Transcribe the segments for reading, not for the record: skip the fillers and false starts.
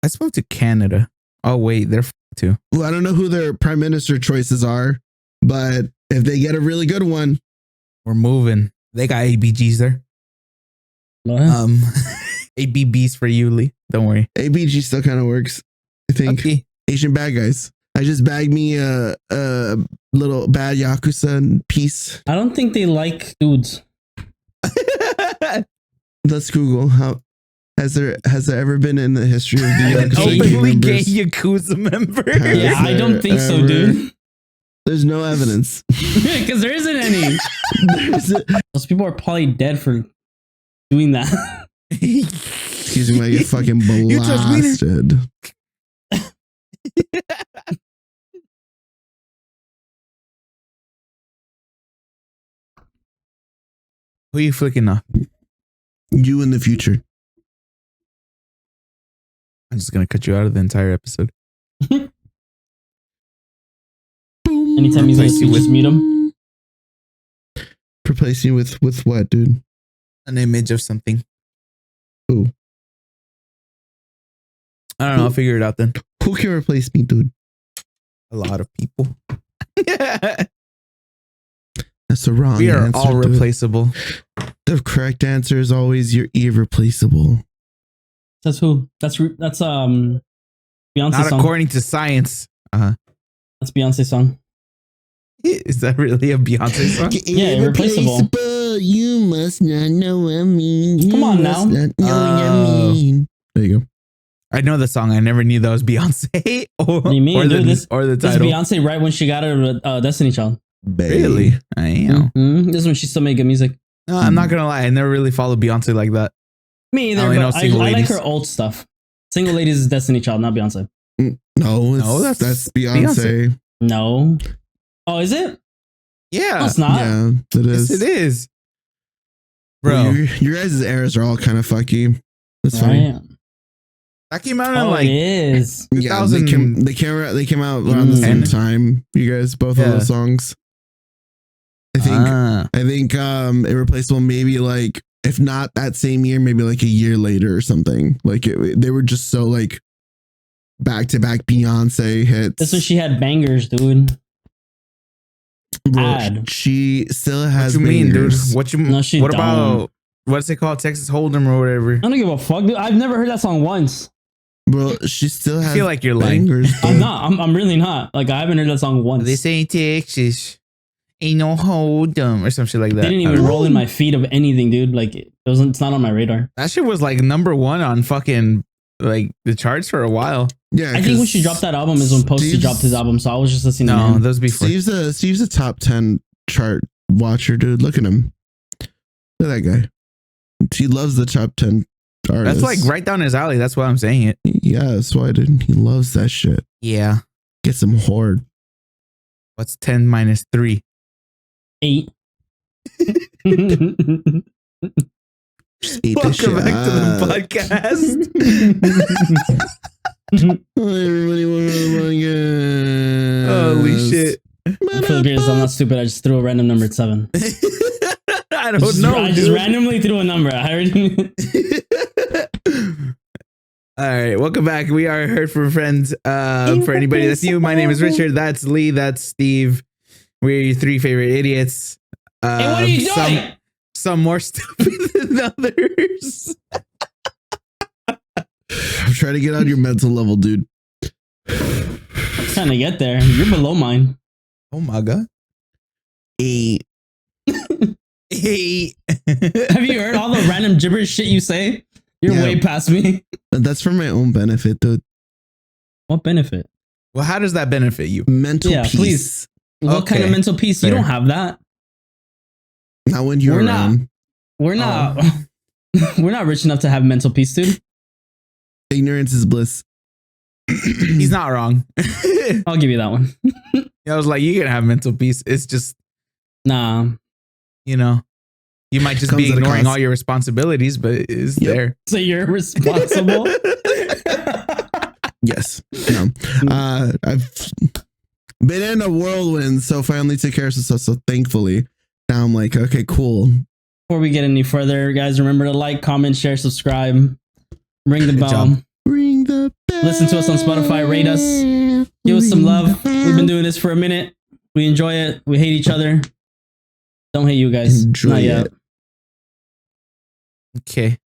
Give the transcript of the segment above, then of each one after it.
I spoke to Canada. Oh wait, they're too. Well, I don't know who their prime minister choices are, but if they get a really good one, we're moving. They got ABGs there. What? ABBs for you, Lee. Don't worry. ABG still kind of works. I think. Okay. Asian bad guys. I just bagged me a little bad Yakuza piece. I don't think they like dudes. Let's Google how has there ever been in the history of the Yakuza openly gay members? Yakuza member? Yeah, I don't think so, dude. There's no evidence. Because there isn't any. Those people are probably dead for doing that. Excuse me, I get fucking You trust me? blasted. Who are you flicking off? You in the future. I'm just gonna cut you out of the entire episode. Boom. Anytime he's gonna speak, just mute him. Replace you with what, dude? An image of something. Who? I don't know. I'll figure it out then. Who can replace me, dude? A lot of people. That's the wrong We are answer. all dude. replaceable. The correct answer is always you're irreplaceable. That's who? That's Beyonce's Not song. according to science. That's Beyonce's song. Is that really a Beyonce song? Yeah, irreplaceable. You must not know what I mean. Come on now. Not know what I mean. There you go. I know the song. I never knew that was Beyonce or, What do you mean, or, dude? the, This is title. Beyonce right when she got her Destiny Child. Really? I am. Mm-hmm. This is when she still made good music. No, I'm not gonna lie. I never really followed Beyonce like that. Me either, I only know but I Single like Ladies. her old stuff. Single Ladies is Destiny Child, not Beyonce. No, No, that's Beyonce. No. Oh, is it? Yeah, No, it's not. Yeah, it is. yes, it is, bro. Well, your guys' eras are all kind of fucky. That's fine. Right. That came out in Oh, like it is. Yeah, 2000 they came out around the same 10. time. You guys, both of Yeah. those songs. I think Irreplaceable maybe like if not that same year, maybe like a year later or something. Like they were just so like back to back Beyonce hits. This when she had bangers, dude. Bro, Ad. she still has. what you mean, dude? bangers. What you? No, she what don't. about what's it called? Texas Hold'em or whatever. I don't give a fuck, dude. I've never heard that song once. Bro, she still has. I feel like you're lying. bangers. I'm not. I'm really not. Like, I haven't heard that song once. This ain't Texas. Ain't no Hold'em or some shit like that. They didn't I even don't know. roll in my feed of anything, dude. Like, it's not on my radar. That shit was like #1 on fucking like the charts for a while. Yeah, I think when she dropped that album is when Posty Steve's- dropped his album, so I was just listening to No, him. those before. Steve's a top 10 chart watcher, dude. Look at him. Look at that guy. He loves the top 10 artists. That's like right down his alley. That's why I'm saying it. Yeah, that's why, dude. He loves that shit. Yeah. Gets him hard. What's 10 minus 3? 8. Just ate this shit Welcome back to the up. podcast. Oh, everybody, welcome again. Holy shit. I feel great. I'm not stupid. I just threw a random number at 7. I don't know. I just randomly threw a number. I already. All right, welcome back. We are Heard from Friends. For anybody that's new, my name is Richard. That's Lee. That's Steve. We're your 3 favorite idiots. Hey, what are you doing? Some more stupid than others. I'm trying to get on your mental level, dude. Trying to get there. You're below mine. Oh my god. 8. Hey. Have you heard all the random gibberish shit you say? You're Yeah. way past me. That's for my own benefit, dude. What benefit? Well, how does that benefit you? Mental Yeah, peace. please. What kind of Okay. mental peace? Fair. You don't have that. Not when you're We're not. around. We're not. We're not rich enough to have mental peace, dude. Ignorance is bliss. He's not wrong. I'll give you that one. I was like, you can have mental peace. It's just, Nah. you know, you might just Comes be at a ignoring cost. all your responsibilities, but it is Yep. there. So you're responsible. Yes. No. I've been in a whirlwind, so finally took care of some stuff. So thankfully, now I'm like, okay, cool. Before we get any further, guys, remember to like, comment, share, subscribe, ring the Good bell. job. Ring the bell. Listen to us on Spotify. Rate us. Give us some love. We've been doing this for a minute. We enjoy it. We hate each other. Don't hate you guys. Enjoy Not yet. it. Okay.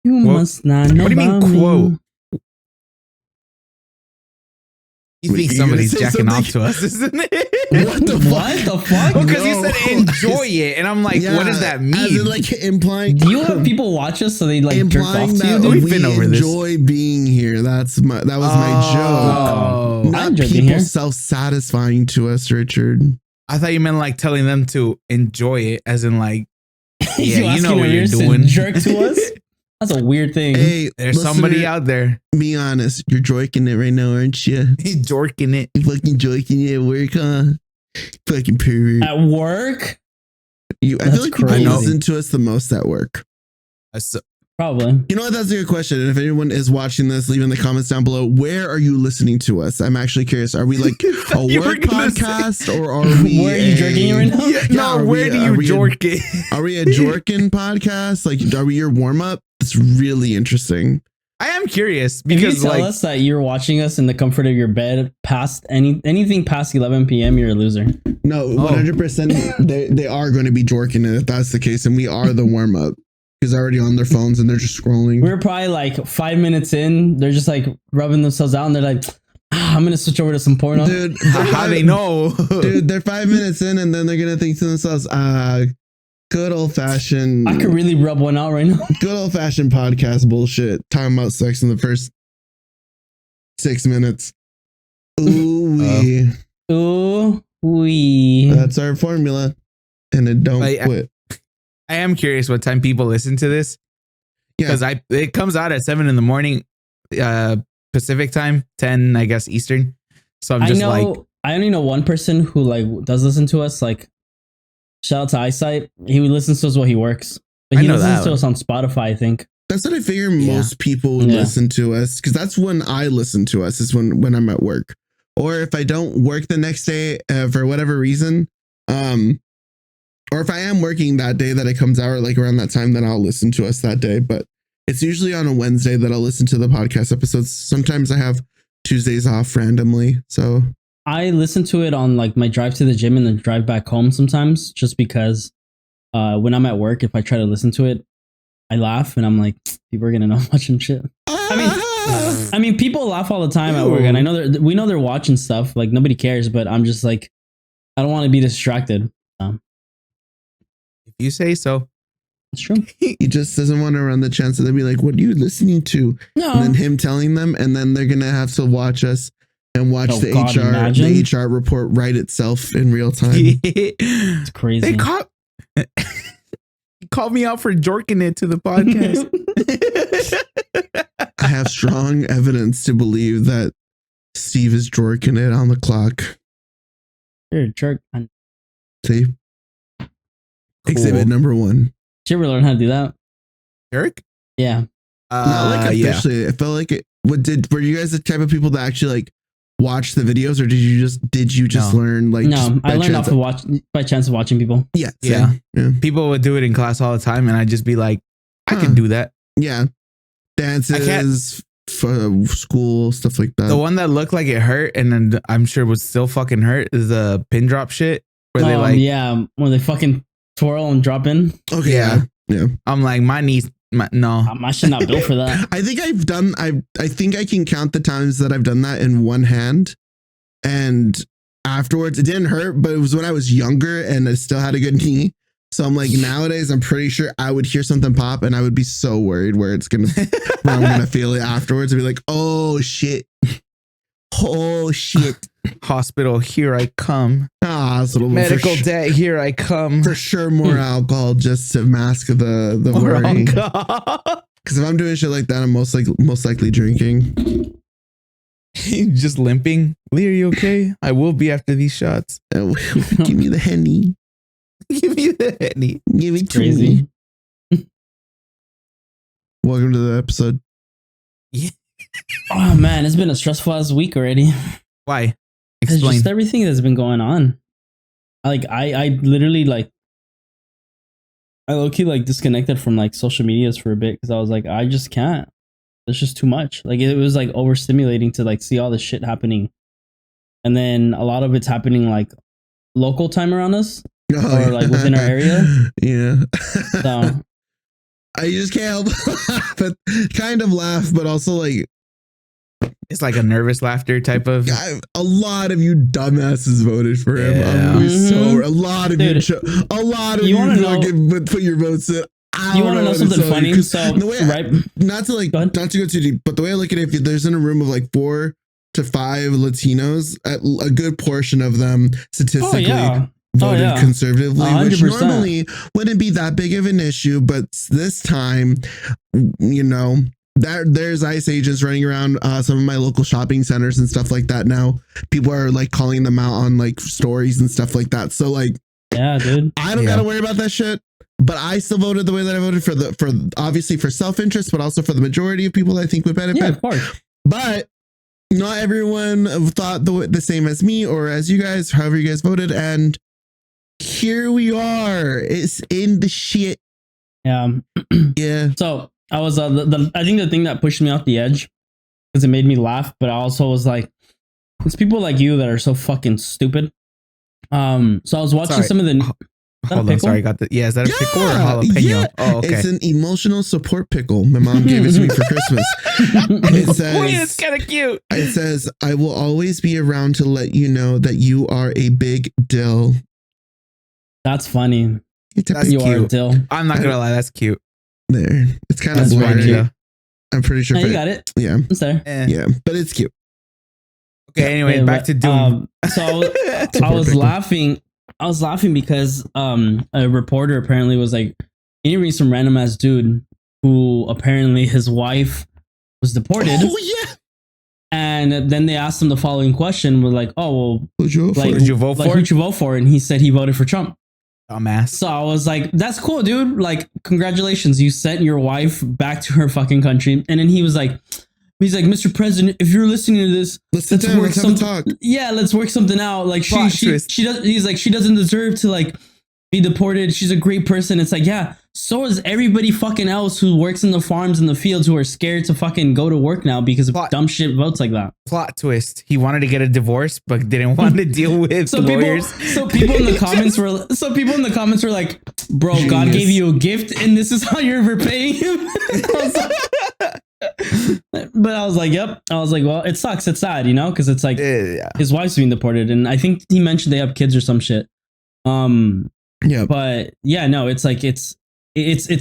You must not know What do you mean about me. quote? You Wait, think you somebody's gonna say jacking off something? to us, isn't it? What the What the fuck? Because you No. said enjoy it, and I'm like, what does that mean? As in, like implying. Do you have people watch us so they like jerk off implying to you? that Dude? We've we been over this. enjoy being here? That was my joke. Oh. I Not enjoy being people here. self-satisfying to us, Richard. I thought you meant like telling them to enjoy it, as in like, You yeah, you know asking what you're us to doing. Jerk to us? That's a weird thing. Hey, There's somebody out there Be honest, you're joking it right now, aren't you? jorking it. You fucking joking it at work, huh? Fucking pervert. At work? I feel That's like people crazy. listen to us the most at work. Probably. You know what? That's a good question. And if anyone is watching this, leave in the comments down below. Where are you listening to us? I'm actually curious. Are we like a You were work gonna podcast or are we? Where are you jerking it right now? Yeah, no, are where we- do are you we a- jork it? Are we a Jorkin podcast? Like, are we your warm up? It's really interesting. I am curious If you because tell like us that you're watching us in the comfort of your bed past anything past 11 p.m., you're a loser. No, 100%. They are going to be jorking it if that's the case, and we are the warm up because they're already on their phones and they're just scrolling. We're probably like 5 minutes in. They're just like rubbing themselves out and they're like, I'm going to switch over to some porno. Dude, how they know? Dude, they're 5 minutes in and then they're gonna think to themselves, good old fashioned. I could really rub one out right now. Good old fashioned podcast bullshit. Talking about sex in the first 6 minutes. Ooh wee. Ooh, wee. That's our formula. And it don't Like, quit. I am curious what time people listen to this Yeah. because it comes out at 7 a.m, Pacific time, 10 I guess Eastern. So I'm just like, I only know one person who like does listen to us. Like, shout out to Eyesight. He listens to us while he works, but I he know listens that to one. us on Spotify. I think. That's what I figure Yeah. most people would Yeah. listen to us because that's when I listen to us is when I'm at work. Or if I don't work the next day for whatever reason, or if I am working that day that it comes out like around that time, then I'll listen to us that day. But it's usually on a Wednesday that I'll listen to the podcast episodes. Sometimes I have Tuesdays off randomly. So I listen to it on like my drive to the gym and then drive back home sometimes, just because when I'm at work, if I try to listen to it, I laugh and I'm like, people are gonna know I'm watching shit. I mean, people laugh all the time at work, and I know we know they're watching stuff. Like nobody cares, but I'm just like, I don't want to be distracted. if you say so. It's true. he just doesn't want to run the chance that they'll be like, what are you listening to? No, And then him telling them, and then they're gonna have to watch us and watch Oh, the God, imagine. the HR report write itself in real time. it's crazy. They caught he called me out for jorking it to the podcast. I have strong evidence to believe that Steve is jorking it on the clock. You're a jerk. Did See? Exhibit number 1. you ever learn how to do that? Jerk? Yeah. Not like Yeah. officially. I felt like it. Were you guys the type of people that actually like watch the videos, or did you just No. learn like? No, just by I learned chance? off of by chance of watching people. Yeah, Yeah. same. yeah, People would do it in class all the time, and I'd just be like, I Huh. can do that. yeah. Dances for school stuff like that. The one that looked like it hurt, and then I'm sure was still fucking hurt, is the pin drop shit. Where they like, yeah, when they fucking twirl and drop in. Okay, Yeah. yeah. I'm like, my knees, no. I should not built for that. I think I've done. I think I can count the times that I've done that in one hand, and afterwards it didn't hurt, but it was when I was younger and I still had a good knee. So I'm like, nowadays I'm pretty sure I would hear something pop and I would be so worried where it's gonna, where I'm gonna feel it afterwards. I'd be like, oh shit, oh shit, Hospital, here I come. hospital, Medical for, debt, here I come. for sure. More alcohol just to mask the worry. God. Because if I'm doing shit like that, I'm most likely drinking. Just limping. Lee, are you okay? I will be after these shots. Give me the Henny. Give me the Henny. Give it to Crazy. me. Welcome to the episode. Oh man, it's been a stressful ass week already. Why? It's Explain. just everything that's been going on. Like I literally like I low-key like disconnected from like social medias for a bit because I was like, I just can't. it's just too much. Like it was like overstimulating to like see all this shit happening, and then a lot of it's happening like local time around us or like within our area. Yeah. So I just can't help but kind of laugh, but also like It's like a nervous laughter type of. a lot of you dumbasses voted for him. Yeah. A lot of Dude, a lot of you you wanna know- fucking put your votes in. you want to know something funny? So the way right, not to not to go too deep, but the way I look at it, if there's in a room of like 4 to 5 Latinos, a good portion of them statistically voted conservatively, which 100%. normally wouldn't be that big of an issue, but this time, you know, there's ICE agents running around some of my local shopping centers and stuff like that now. People are like calling them out on like stories and stuff like that. So like, yeah, dude, I don't gotta worry about that shit. But I still voted the way that I voted for obviously for self-interest, but also for the majority of people that I think would benefit. yeah, of course. But not everyone thought the same as me or as you guys, however you guys voted. And here we are. It's in the shit. Yeah. Yeah. So I was I think the thing that pushed me off the edge because it made me laugh, but I also was like, it's people like you that are so fucking stupid. So I was watching some of the. Hold on, sorry, got the. Yeah, is that a pickle or a jalapeno? Yeah. Oh, okay. It's an emotional support pickle. My mom gave it to me for Christmas. It says, it's kind of cute. It says, I will always be around to let you know that you are a big dill. That's funny. That's you cute. are a dill. I'm not gonna lie, that's cute. There. It's kind of That's blurry. cute. I'm pretty sure. Yeah, you got it. Yeah. It's there. Yeah. But it's cute. Okay, anyway, back to Doom. So I was laughing. I was laughing because a reporter apparently was like interviewing some random ass dude who apparently his wife was deported. Oh yeah. And then they asked him the following question. We're like, oh well, Who'd you like, Who'd you vote for? Who'd you vote for? And he said he voted for Trump. Dumbass. So I was like, that's cool, dude. Like, congratulations. You sent your wife back to her fucking country. And then he's like, Mr. President, if you're listening to this, let's have a talk. Yeah, let's work something out. Like she does. He's like, she doesn't deserve to like be deported. She's a great person. It's like, yeah, so is everybody fucking else who works in the farms and the fields who are scared to fucking go to work now because of dumb shit votes like that. Plot twist. He wanted to get a divorce, but didn't want to deal with lawyers. So people in the comments were like, bro, genius. God gave you a gift and this is how you're repaying him. But I was like, yep. I was like, well, it sucks. It's sad, you know, because it's like his wife's being deported, and I think he mentioned they have kids or some shit. Yeah. But yeah, no, it's like it's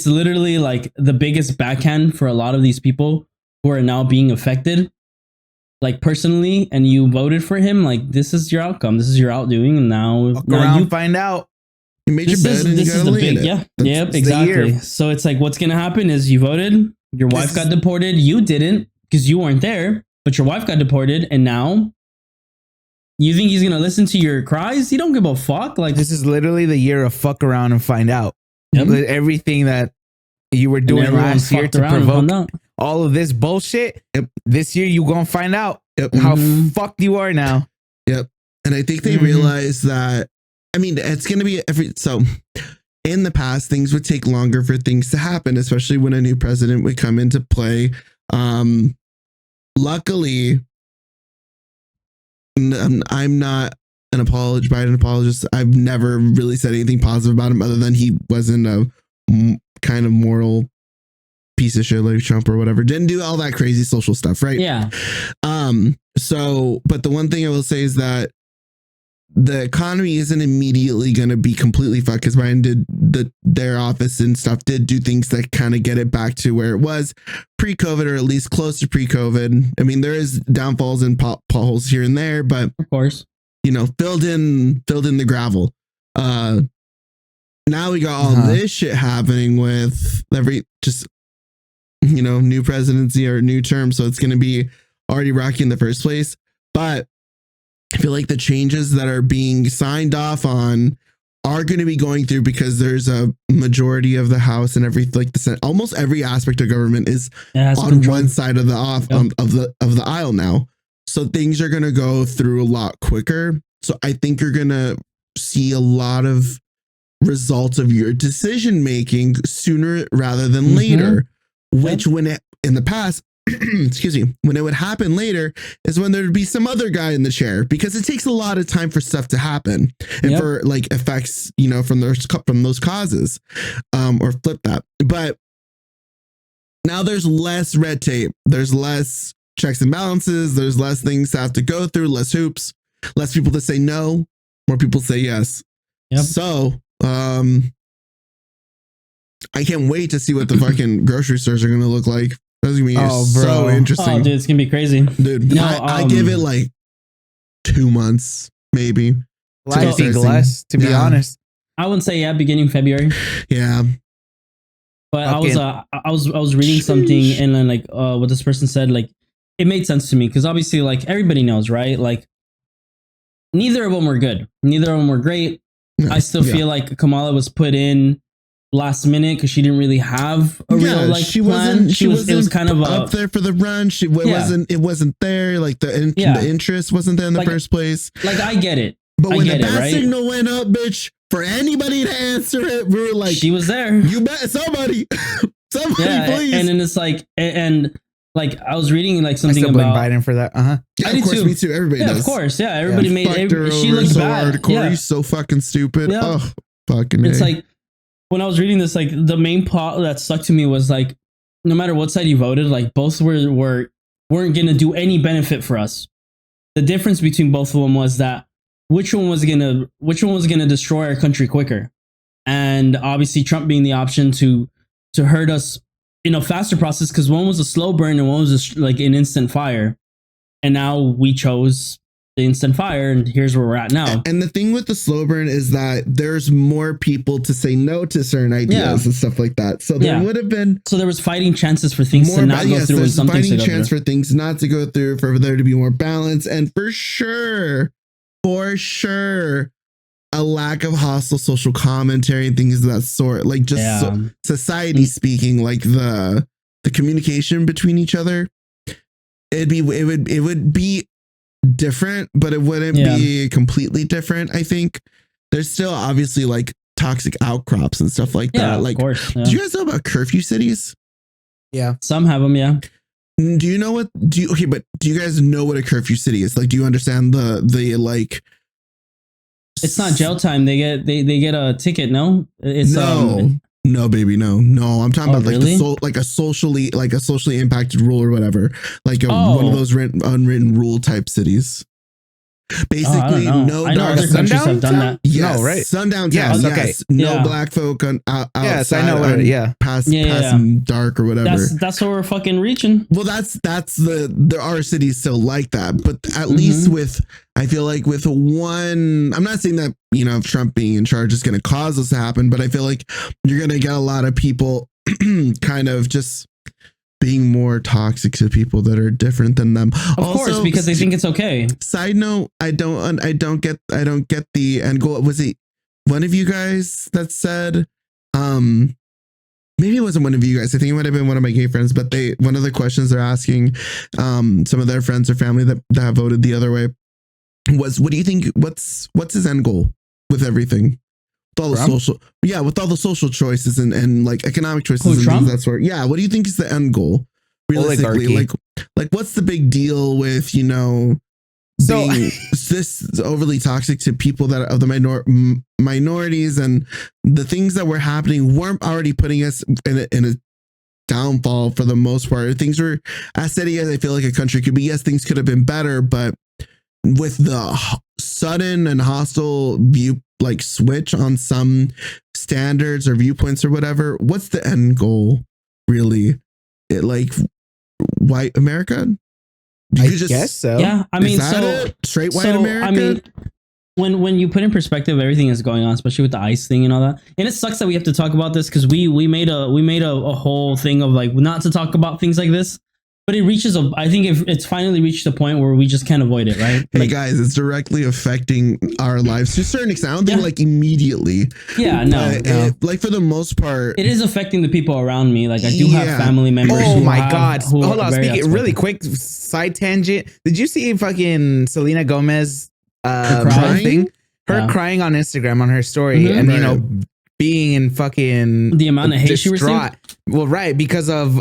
literally like the biggest backhand for a lot of these people who are now being affected, like personally, and you voted for him. Like this is your outcome. This is your outdoing, and now you find out. You made your bed and you gotta lay in it. Yeah. Yep. Exactly. So it's like what's gonna happen is you voted. Your wife got deported. You didn't because you weren't there, but your wife got deported. And now you think he's going to listen to your cries? He don't give a fuck. Like this is literally the year of fuck around and find out. Yep. Everything that you were doing last year to provoke all of this bullshit. Yep. This year you going to find out how fucked you are now. Yep. And I think they realize that, I mean, it's going to be so in the past, things would take longer for things to happen, especially when a new president would come into play. Luckily, I'm not an Biden apologist. I've never really said anything positive about him other than he wasn't a kind of moral piece of shit like Trump or whatever. Didn't do all that crazy social stuff, right? Yeah. So, but the one thing I will say is that the economy isn't immediately going to be completely fucked because Biden did their office and stuff did do things that kind of get it back to where it was pre-COVID, or at least close to pre-COVID. I mean, there is downfalls and potholes here and there, but of course, you know, filled in the gravel. Now we got all this shit happening with new presidency or new term, so it's going to be already rocky in the first place. But I feel like the changes that are being signed off on are going to be going through because there's a majority of the House and everything, like the Senate. Almost every aspect of government is on one side of the of the aisle now. So things are going to go through a lot quicker. So I think you're going to see a lot of results of your decision making sooner rather than later, which in the past excuse me, when it would happen later is when there'd be some other guy in the chair, because it takes a lot of time for stuff to happen and for like effects, you know, from those causes, or flip that. But now there's less red tape. There's less checks and balances. There's less things to have to go through, less hoops, less people to say no, more people say yes. Yep. So, I can't wait to see what the fucking grocery stores are going to look like. That's going to be so interesting. Oh, dude, it's going to be crazy. Dude, no, I give it like 2 months, maybe. I think less, to be honest. I wouldn't say beginning February. Yeah. But I was reading something, and then like what this person said, like it made sense to me, because obviously like everybody knows, right? Like neither of them were good. Neither of them were great. Yeah. I still feel like Kamala was put in last minute because she didn't really have a real like plan. It was kind of up there for the run. It wasn't there. Like the interest wasn't there in the first place. Like I get it. But when the bat signal went up, bitch, for anybody to answer it, we were like, she was there. You bet somebody, please. And then it's like, and like I was reading like something I still blame Biden for that. Yeah, of course, me too. Everybody does. Of course, yeah. Everybody made she looked so bad. Hardcore. He's so fucking stupid. Yeah. Oh, fucking. It's like when I was reading this, like the main plot that stuck to me was like, no matter what side you voted, like both weren't gonna do any benefit for us. The difference between both of them was that which one was gonna destroy our country quicker, and obviously Trump being the option to hurt us in a faster process, because one was a slow burn and one was like an instant fire, and now we chose the instant fire, and here's where we're at now. And the thing with the slow burn is that there's more people to say no to certain ideas and stuff like that. So there would have been. So there was fighting chances for things to not go through, and some things to go through. Fighting chance for things not to go through, for there to be more balance, and for sure, a lack of hostile social commentary and things of that sort. Like just society speaking, like the communication between each other. It would be different, but it wouldn't be completely different. I think there's still obviously like toxic outcrops and stuff like that. Like, of course, do you guys know about curfew cities? Yeah, some have them. Yeah. Do you know what? But do you guys know what a curfew city is? Like, do you understand the like? It's not jail time. They get a ticket. No, it's no, baby, no. I'm talking about like a socially impacted rule or whatever, like one of those unwritten rule type cities. Basically, no dark. Other countries have done that. Yes, no, right? Sundown yes, town. Okay. Yes, no black folk outside. Yes, I know. Past dark or whatever. That's what we're fucking reaching. Well, there are cities still like that, but at least I feel like with one, I'm not saying that, you know, Trump being in charge is going to cause this to happen, but I feel like you're going to get a lot of people kind of just being more toxic to people that are different than them. Of course, because they think it's okay. Side note, I don't get the end goal. Was it one of you guys that said, maybe it wasn't one of you guys. I think it might have been one of my gay friends, but one of the questions they're asking some of their friends or family that have voted the other way was, what do you think, what's his end goal with everything? With all the social choices and like economic choices and things that sort. Yeah, what do you think is the end goal? Realistically, like what's the big deal with, you know, being this overly toxic to people that are of the minorities, and the things that were happening weren't already putting us in a downfall for the most part. Things were as steady as I feel like a country could be. Yes, things could have been better, but with the sudden and hostile view, like switch on some standards or viewpoints or whatever, what's the end goal really? It like white America? I guess so. Yeah, I mean, straight white America. I mean, when you put in perspective everything that's going on, especially with the ICE thing and all that, and it sucks that we have to talk about this, because we made a whole thing of like not to talk about things like this. But it reaches I think if it's finally reached a point where we just can't avoid it, right? Hey guys, it's directly affecting our lives to a certain extent. I don't think like immediately. Yeah, no. Like for the most part, it is affecting the people around me. Like I do have family members. Oh my God. Hold on. Speaking really quick side tangent. Did you see fucking Selena Gomez thing? Her crying on Instagram on her story, and you know, being in fucking the amount of hate she received. Well, right, because of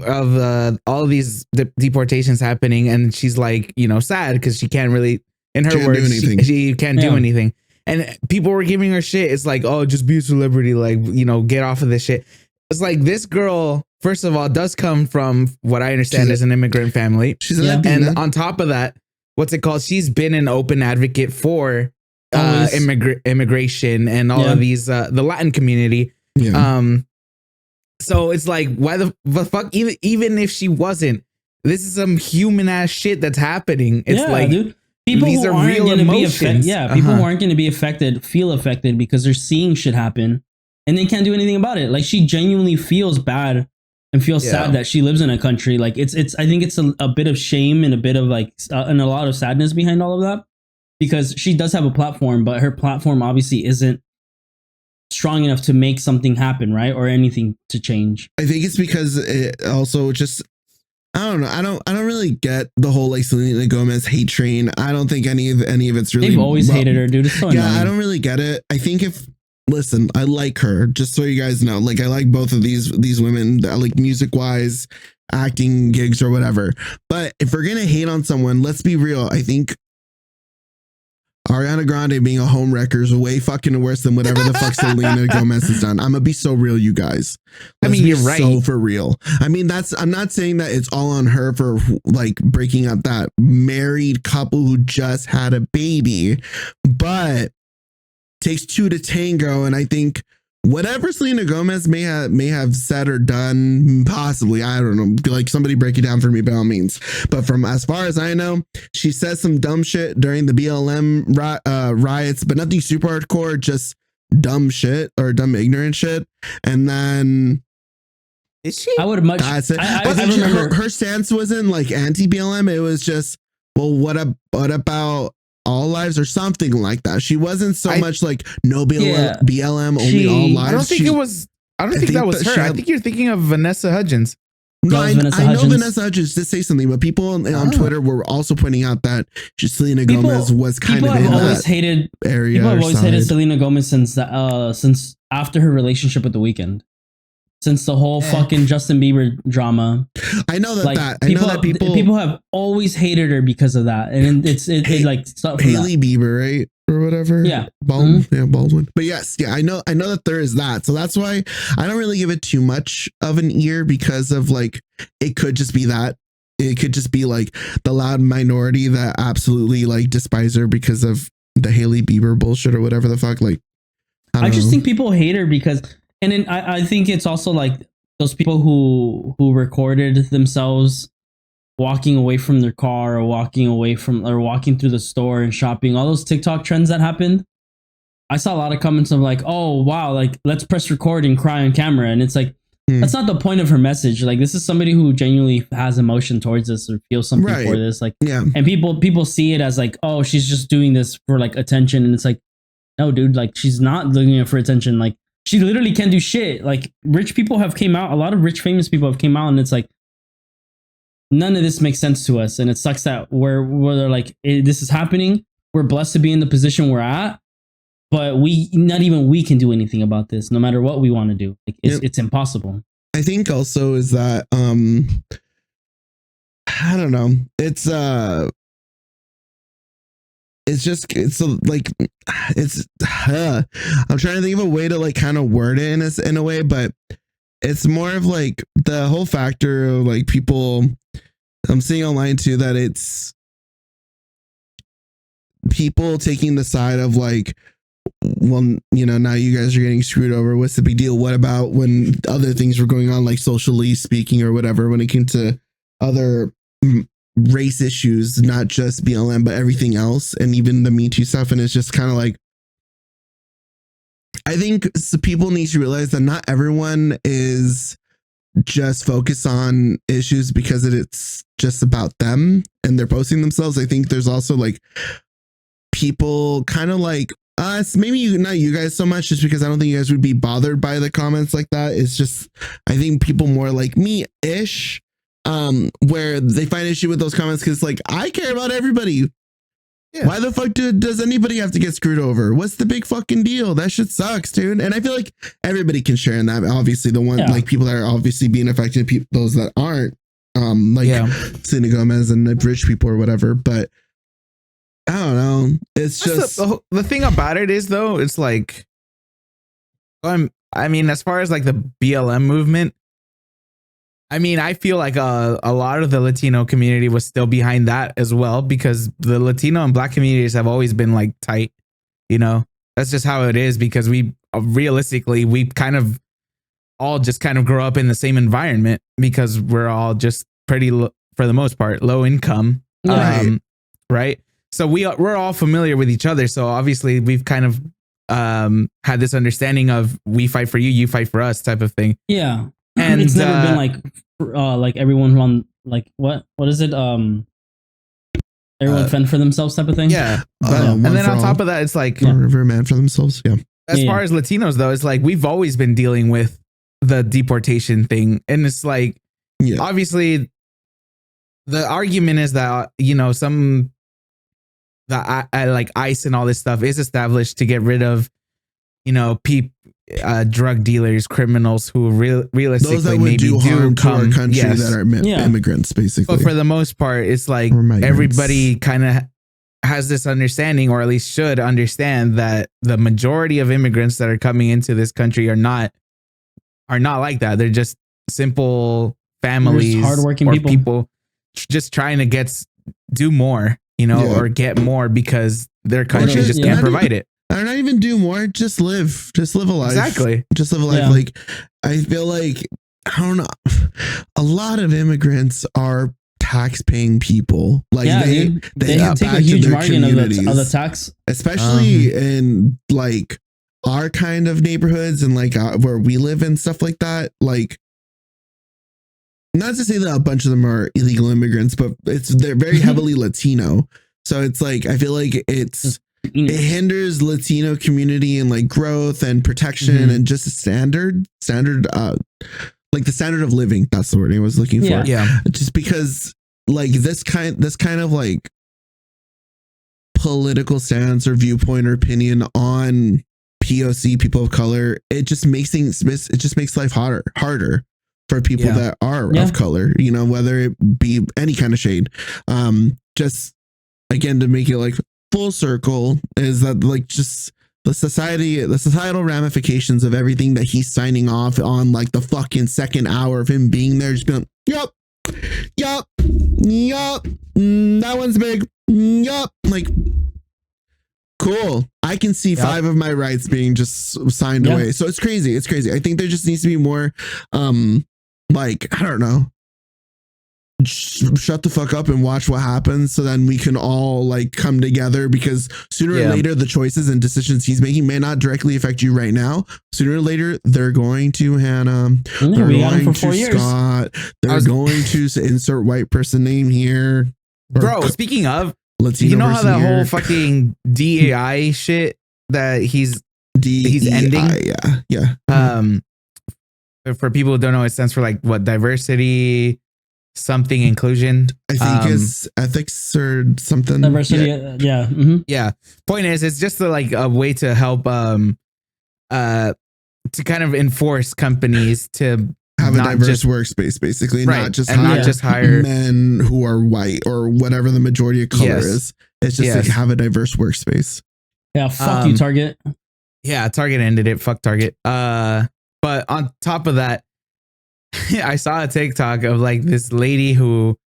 all of these deportations happening, and she's like, sad because she can't really, in her Can't do words, anything. she can't do anything. And people were giving her shit. It's like, oh, just be a celebrity, like, get off of this shit. It's like, this girl, first of all, does come from what I understand is an immigrant family. She's a Latina. And on top of that, what's it called? She's been an open advocate for immigration and all of these, the Latin community. Yeah. So it's like, why the fuck? Even if she wasn't, this is some human ass shit that's happening. It's like, dude. People these who are aren't real going to be emotions. people who aren't going to be affected feel affected because they're seeing shit happen and they can't do anything about it. Like, she genuinely feels bad and feels sad that she lives in a country. Like, it's I think it's a bit of shame and a bit of like and a lot of sadness behind all of that, because she does have a platform, but her platform obviously isn't strong enough to make something happen, right? Or anything to change. I think it's because it also just, I don't know. I don't really get the whole like Selena Gomez hate train. I don't think any of it's really. They've always hated her, dude. It's so annoying. I don't really get it. I think listen, I like her. Just so you guys know, like, I like both of these women, like, music wise, acting gigs or whatever. But if we're gonna hate on someone, let's be real. I think Ariana Grande being a home wrecker is way fucking worse than whatever the fuck Selena Gomez has done. I'm gonna be so real, you guys. You're right. So for real. I mean, I'm not saying that it's all on her for like breaking up that married couple who just had a baby, but takes two to tango. And I think whatever Selena Gomez may have said or done, possibly, I don't know, like, somebody break it down for me by all means. But from as far as I know, she says some dumb shit during the BLM riots, but nothing super hardcore, just dumb shit or dumb ignorant shit. And then is she? I would much. That's it. I think her stance wasn't like anti-BLM. It was just, well, what about all lives or something like that. She wasn't so much like no BLM, only all lives. I don't think that was her. I think you're thinking of Vanessa Hudgens. No, I know Vanessa Hudgens did say something, but people on Twitter were also pointing out that Selena Gomez was kind of in that area. People have always hated Selena Gomez since after her relationship with The Weeknd. Since the whole fucking Justin Bieber drama. I know that, like, I know that people have always hated her because of that. And it like stuff from Hailey Bieber, right? Or whatever. Yeah. Baldwin. Mm-hmm. Yeah, Baldwin. But yes, I know that there is that. So that's why I don't really give it too much of an ear, because of like, it could just be that. It could just be like the loud minority that absolutely like despise her because of the Hailey Bieber bullshit or whatever the fuck. Like, I just think people hate her because, and then I think it's also like those people who recorded themselves walking away from their car or walking through the store and shopping, all those TikTok trends that happened. I saw a lot of comments of like, oh, wow, like, let's press record and cry on camera. And it's like, that's not the point of her message. Like, this is somebody who genuinely has emotion towards this or feels something for this. Like, and people see it as like, oh, she's just doing this for like attention. And it's like, no, dude, like, she's not doing it for attention. Like, she literally can't do shit. Like, rich people have came out. A lot of rich, famous people have came out, and it's like, none of this makes sense to us. And it sucks that where they're like, this is happening. We're blessed to be in the position we're at, but not even we can do anything about this, no matter what we want to do. Like, it's impossible. I think also is that, I don't know. I'm trying to think of a way to like kind of word it in a way, but it's more of like the whole factor of like people I'm seeing online too, that it's people taking the side of like, well, now you guys are getting screwed over. What's the big deal? What about when other things were going on, like socially speaking or whatever, when it came to other race issues, not just BLM, but everything else, and even the Me Too stuff. And it's just kind of like, I think people need to realize that not everyone is just focused on issues because it's just about them and they're posting themselves. I think there's also like people kind of like us, maybe not you guys so much, just because I don't think you guys would be bothered by the comments like that. It's just, I think people more like me-ish, where they find issue with those comments because like, I care about everybody. Yeah. Why the fuck does anybody have to get screwed over? What's the big fucking deal? That shit sucks, dude. And I feel like everybody can share in that. Obviously, the one like people that are obviously being affected, those that aren't, like Selena Gomez and the rich people or whatever. But I don't know. It's just the thing about it is though, it's like, I mean, as far as like the BLM movement, I mean, I feel like a lot of the Latino community was still behind that as well, because the Latino and Black communities have always been like tight, you know, that's just how it is, because we kind of all just kind of grow up in the same environment, because we're all just pretty, for the most part, low income. Right. So we're all familiar with each other. So obviously we've kind of had this understanding of we fight for you, you fight for us type of thing. Yeah. And it's never been like everyone on like what is it? Everyone fend for themselves type of thing. Yeah. And then on top of that, it's like every man for themselves. Yeah. As far as Latinos though, it's like we've always been dealing with the deportation thing. And it's like obviously the argument is that, you know, like ICE and all this stuff is established to get rid of, you know, drug dealers, criminals who realistically those that would do harm to our country that are immigrants, basically. But for the most part, it's like everybody kind of has this understanding, or at least should understand, that the majority of immigrants that are coming into this country are not like that. They're just simple families, hardworking people just trying to do more, you know, or get more because their country just can't provide it. Or not even do more, just live a life. Exactly. Just live a life. Like, I feel like, I don't know, a lot of immigrants are tax paying people. Like they take a huge margin of the tax, especially in like our kind of neighborhoods and like where we live and stuff like that. Like, not to say that a bunch of them are illegal immigrants, but they're very heavily Latino. So it's like, I feel like it hinders Latino community and like growth and protection and just standard, like the standard of living. That's the word I was looking for. Yeah. Just because like this kind of like political stance or viewpoint or opinion on POC, people of color, it just makes life harder for people that are of color, you know, whether it be any kind of shade. Just again, to make it like full circle, is that like just the societal ramifications of everything that he's signing off on, like the fucking second hour of him being there, just being like, yup, that one's big, yup, like, cool. I can see 5 of my rights being just signed away. So it's crazy. I think there just needs to be more, like, I don't know, shut the fuck up and watch what happens, so then we can all like come together, because sooner or later the choices and decisions he's making may not directly affect you right now. Sooner or later they're going to Hannah, they're going to Scott, they're going to insert white person name here. Bro, speaking of Latino, you know how that whole fucking DAI shit that he's ending? For people who don't know, it stands for like what, diversity something inclusion. I think it's ethics or something. Diversity, yeah. Point is, it's just like a way to help to kind of enforce companies to have a diverse workspace, basically, not just hire men who are white or whatever the majority of color is. It's just like have a diverse workspace. Yeah, fuck you, Target. Yeah, Target ended it. Fuck Target. But on top of that, I saw a TikTok of like this lady who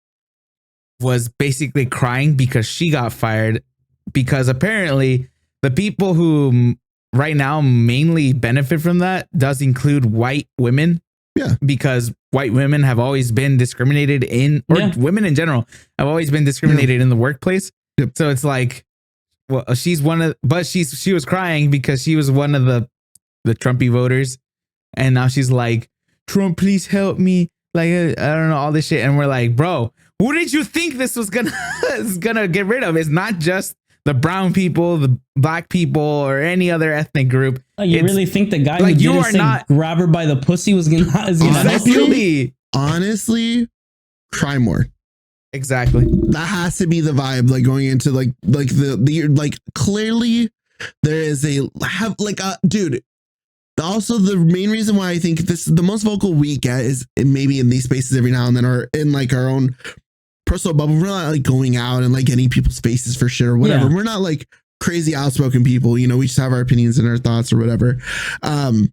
was basically crying because she got fired, because apparently the people who right now mainly benefit from that does include white women. Yeah. Because white women have always been discriminated in, or women in general have always been discriminated in the workplace. Yep. So it's like, well, she was crying because she was one of the Trumpy voters. And now she's like, Trump, please help me. Like, I don't know, all this shit. And we're like, bro, who did you think this was gonna get rid of? It's not just the brown people, the black people, or any other ethnic group. Like, you really think the guy who didn't grab her by the pussy was gonna honestly, cry more. Exactly. That has to be the vibe, like going into like the like clearly there is a have like dude. Also, the main reason why I think this the most vocal we get is maybe in these spaces every now and then, or in like our own personal bubble. We're not like going out and like getting people's faces for shit or whatever. Yeah. We're not like crazy outspoken people, you know. We just have our opinions and our thoughts or whatever. But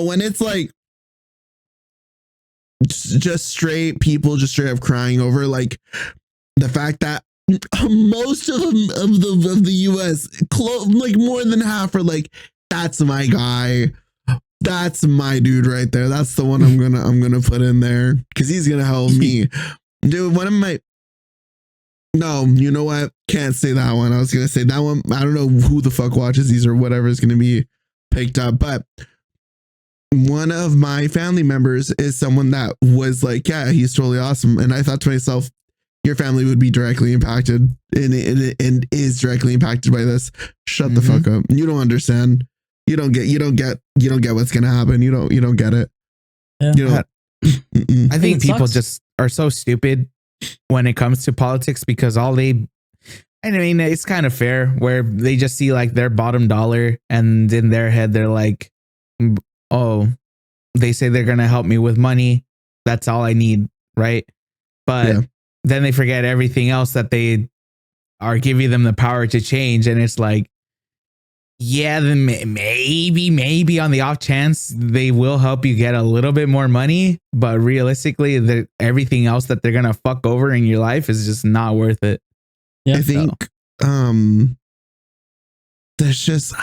when it's like just straight people just straight up crying over like the fact that most of the US like more than half are like, that's my guy, that's my dude right there, that's the one I'm gonna put in there because he's gonna help me. Dude, one of my no, you know what, can't say that one. I was gonna say that one. I don't know who the fuck watches these or whatever is gonna be picked up, but one of my family members is someone that was like, yeah, he's totally awesome. And I thought to myself, your family would be directly impacted and is directly impacted by this. Shut the fuck up. You don't understand. You don't get what's going to happen. You don't get it. Yeah. You know, I think people sucks. just are so stupid when it comes to politics because I mean, it's kind of fair where they just see like their bottom dollar and in their head, they're like, oh, they say they're going to help me with money. That's all I need. Right. But then they forget everything else that they are giving them the power to change. And it's like, yeah, then maybe on the off chance they will help you get a little bit more money. But realistically, everything else that they're going to fuck over in your life is just not worth it. Yeah, I think, there's just,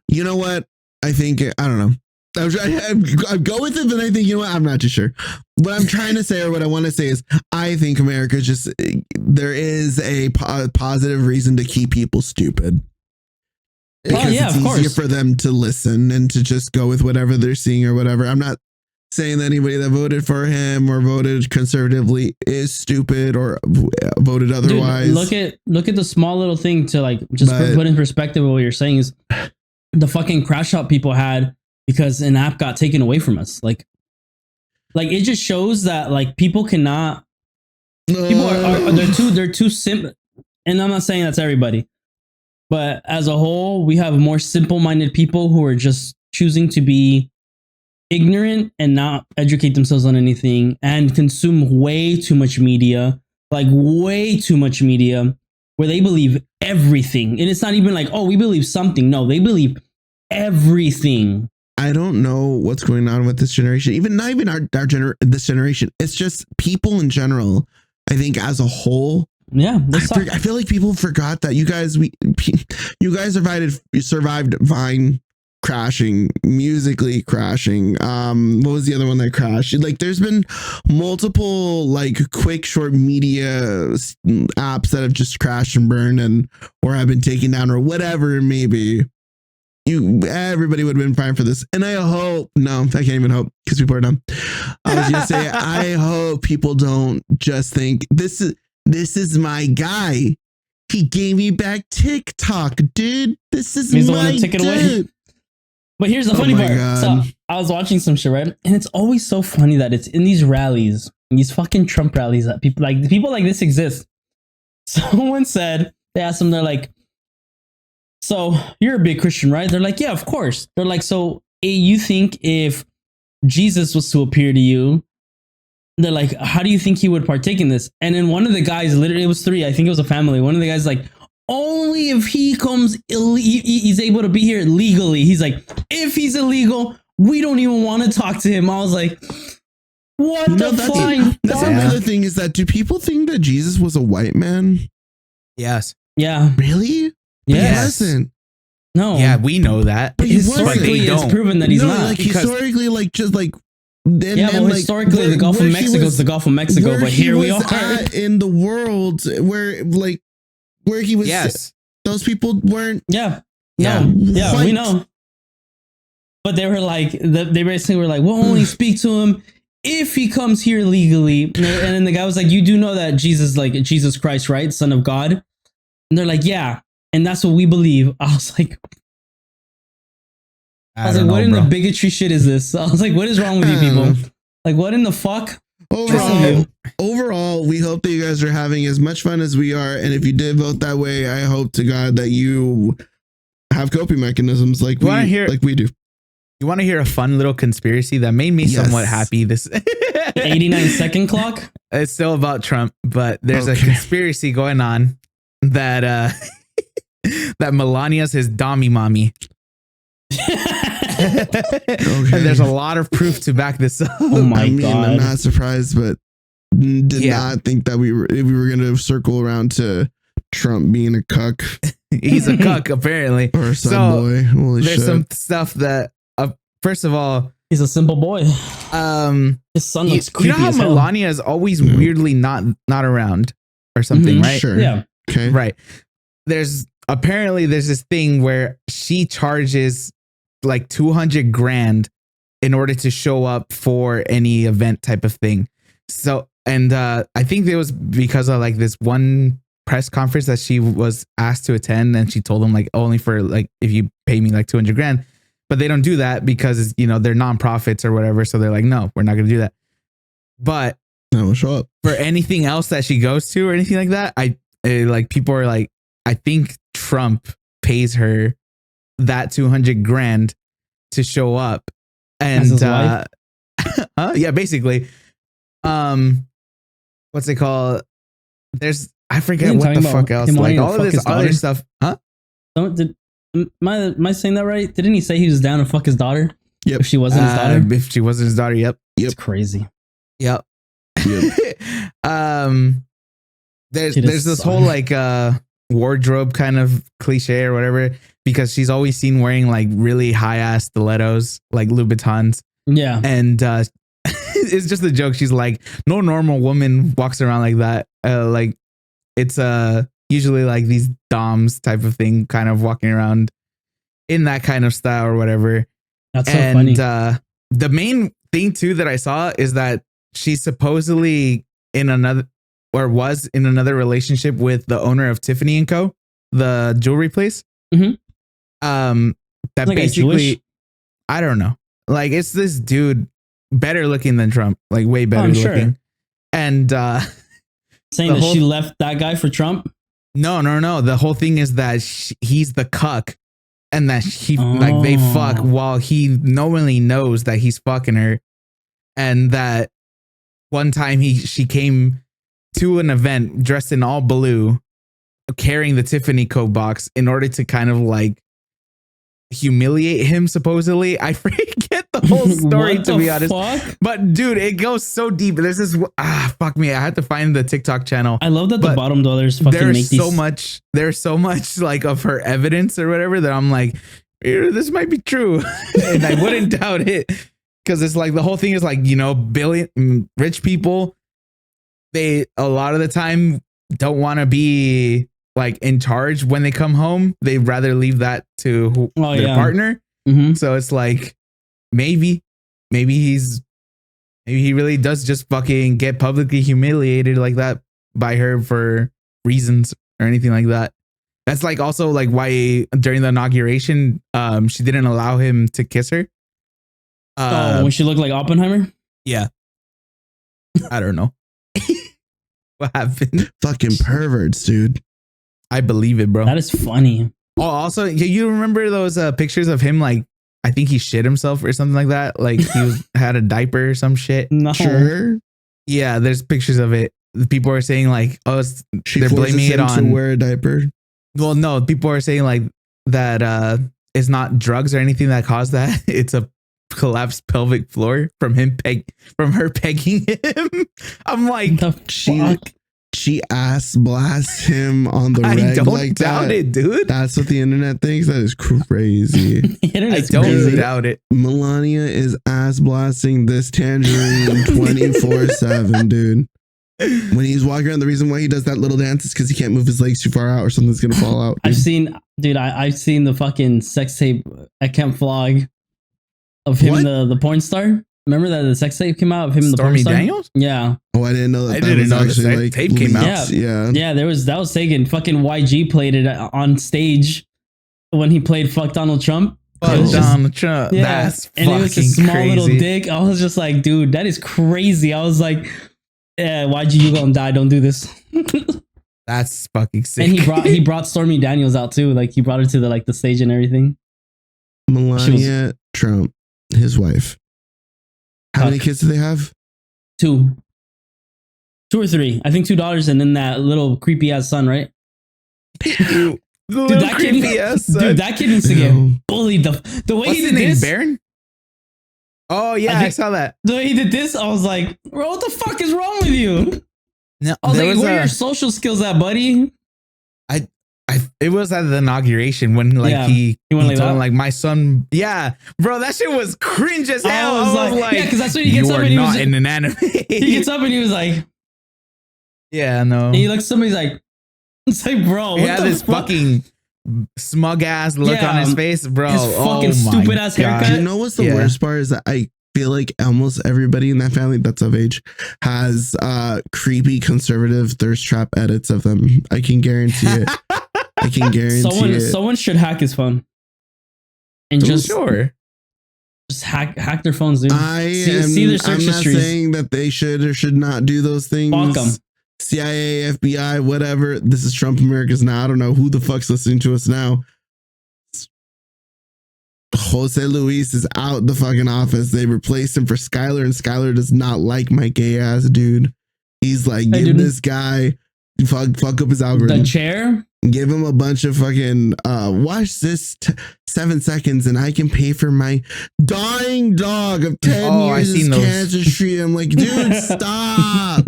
you know what? I think, I don't know. I go with it, but I think, you know what? I'm not too sure. What I'm trying to say or what I want to say is I think America just, there is a positive reason to keep people stupid. Because it's easier for them to listen and to just go with whatever they're seeing or whatever. I'm not saying that anybody that voted for him or voted conservatively is stupid or voted otherwise. Dude, look at the small little thing to like just put in perspective what you're saying is the fucking crash out people had because an app got taken away from us. Like it just shows that like people cannot. People are they're too simple, and I'm not saying that's everybody, but as a whole, we have more simple-minded people who are just choosing to be ignorant and not educate themselves on anything and consume way too much media, like way too much media, where they believe everything, and it's not even like, oh, we believe something. No, they believe everything. I don't know what's going on with this generation. Not even this generation. It's just people in general. I think as a whole. Yeah, I feel like people forgot that you guys survived Vine crashing, Musically crashing. What was the other one that crashed? Like, there's been multiple like quick short media apps that have just crashed and burned or have been taken down or whatever it may be. Everybody would have been fine for this. And I hope, no, I can't even hope because people are dumb. I was going to say, I hope people don't just think this is my guy. He gave me back TikTok, dude. This is He's my the one that took it away. But here's the funny part. God. So I was watching some shit, right? And it's always so funny that it's in these rallies, these fucking Trump rallies that people like this exist. Someone said, they asked them, they're like, so you're a big Christian, right? They're like, yeah, of course. They're like, so you think if Jesus was to appear to you, they're like, how do you think he would partake in this? And then one of the guys, literally, it was three. I think it was a family. One of the guys like, only if he comes, he's able to be here legally. He's like, if he's illegal, we don't even want to talk to him. I was like, what the fuck? That's another thing is that do people think that Jesus was a white man? Yes. Yeah. Really? Yes. He wasn't. No. Yeah, we know that. But historically, it's proven that he's not. Like historically, like just like. Historically, the Gulf of Mexico is the Gulf of Mexico, but here we are in the world where he was. Yes, those people weren't. Yeah, we know. But they were like, they basically were like, we'll only speak to him if he comes here legally. And then the guy was like, you do know that Jesus Christ, right, Son of God? And they're like, yeah, and that's what we believe. I was like, what in the bigotry shit is this? I was like, what is wrong with you people? Like, what in the fuck? Overall, we hope that you guys are having as much fun as we are. And if you did vote that way, I hope to God that you have coping mechanisms like we do. You want to hear a fun little conspiracy that made me somewhat happy? This 89-second clock. It's still about Trump, but there's a conspiracy going on that that Melania's his Dommy mommy. And there's a lot of proof to back this up. Oh my God. I'm not surprised, but did not think that we were going to circle around to Trump being a cuck. He's a cuck, apparently. Or a sub boy. Holy there's shit. some stuff that, first of all, he's a simple boy. His son looks creepy. You know how as hell. Melania is always weirdly not around or something, right? Sure. Yeah. Okay. Right. There's this thing where she charges like 200 grand in order to show up for any event type of thing. So, and I think it was because of like this one press conference that she was asked to attend, and she told them like only for like if you pay me like 200 grand, but they don't do that because they're nonprofits or whatever. So they're like, no, we're not going to do that. But I will show up for anything else that she goes to or anything like that. People are like, I think Trump pays her that 200 grand to show up, and yeah, basically, what's it called? I forget what the fuck else. Like all of this other stuff, huh? Am I saying that right? Didn't he say he was down to fuck his daughter? Yep. If she wasn't his daughter? If she wasn't his daughter, yep. It's crazy. Yep. There's this whole like wardrobe kind of cliche or whatever, because she's always seen wearing like really high ass stilettos, like Louboutins. Yeah. And it's just a joke. She's like, no normal woman walks around like that. Like it's usually like these doms type of thing, kind of walking around in that kind of style or whatever. That's so funny. The main thing too that I saw is that she's supposedly was in another relationship with the owner of Tiffany & Co., the jewelry place. Mm-hmm. That like basically, I don't know. Like it's this dude, better looking than Trump, like way better looking. Sure. And saying that she left that guy for Trump. No. The whole thing is that he's the cuck, and that like they fuck while he knowingly knows that he's fucking her, and that one time she came to an event dressed in all blue, carrying the Tiffany Co. box in order to kind of like humiliate him, supposedly. I forget the whole story to be honest. Fuck? But dude, it goes so deep. There's this fuck me. I had to find the TikTok channel. I love that the bottom dwellers fucking there's so much like of her evidence or whatever that I'm like, this might be true. And I wouldn't doubt it, because it's like the whole thing is like, rich people, they a lot of the time don't want to be like in charge when they come home. They'd rather leave that to their partner. Mm-hmm. So it's like maybe he really does just fucking get publicly humiliated like that by her for reasons or anything like that. That's like also like why during the inauguration, she didn't allow him to kiss her. When she looked like Oppenheimer? Yeah. I don't know. What happened? Fucking perverts, dude. I believe it, bro. That is funny. Oh, also, you remember those pictures of him? Like, I think he shit himself or something like that. Like he had a diaper or some shit. No. Sure. Yeah, there's pictures of it. People are saying like, oh, they're blaming it on to wear a diaper. Well, no, people are saying like that it's not drugs or anything that caused that. It's a collapsed pelvic floor from her pegging him. I'm like, she ass blasts him on the reg. I don't like doubt that. It, dude. That's what the internet thinks. That is crazy. I don't doubt it. Melania is ass blasting this Tangerine 24/7, dude. When he's walking around, the reason why he does that little dance is because he can't move his legs too far out or something's gonna fall out. Dude. I've seen the fucking sex tape. I can't vlog of him, the porn star. Remember that the sex tape came out of him, Stormy the porn star? Daniels? Yeah. Oh, I didn't know that. I didn't know the tape came out. Yeah. That was taken. Fucking YG played it on stage when he played "Fuck Donald Trump," It was just- Donald Trump. That's and it was a fucking small crazy. little dick. I was just like, dude, that is crazy. I was like, yeah, why'd you gonna die? Don't do this. That's fucking sick. And he brought Stormy Daniels out too. Like he brought her to the stage and everything. Melania Trump, his wife. How many kids do they have? 2 or 3. I think $2, and then that little creepy ass son, right? Dude, that kid, dude, that kid needs to get bullied. The way What's he his did name? this, Baron? Oh yeah, I saw that. the way he did this, I was like, bro, what the fuck is wrong with you? No, I was there like, was where are your social skills at, buddy? it was at the inauguration when like Yeah. he went like told that? him like my son. Yeah, bro, that shit was cringe as hell. I was like, yeah, because that's when he gets you up are and he not was, in an anime. he gets up and he was like, Yeah, no. and he looks, somebody's like, it's like, bro, He what had the this fuck? fucking smug ass look Yeah, on his face, bro. his fucking my stupid ass God. haircut. You know what's the Yeah. worst part is that I feel like almost everybody in that family that's of age has creepy conservative thirst trap edits of them. I can guarantee it. I can guarantee it. Someone should hack his phone and just Sure. hack their phones, dude. See their search I'm not histories. saying that they should or should not do those things. Fuck 'em. CIA, FBI, whatever. This is Trump America's now. I don't know who the fuck's listening to us now. Jose Luis is out the fucking office. They replaced him for Skylar, and Skylar does not like my gay ass dude. He's like, Hey, give dude. this guy fuck up his algorithm. The chair. Give him a bunch of fucking watch this 7 seconds and I can pay for my dying dog of 10 Oh, I years seen of those. cancer street. I'm like, dude, stop.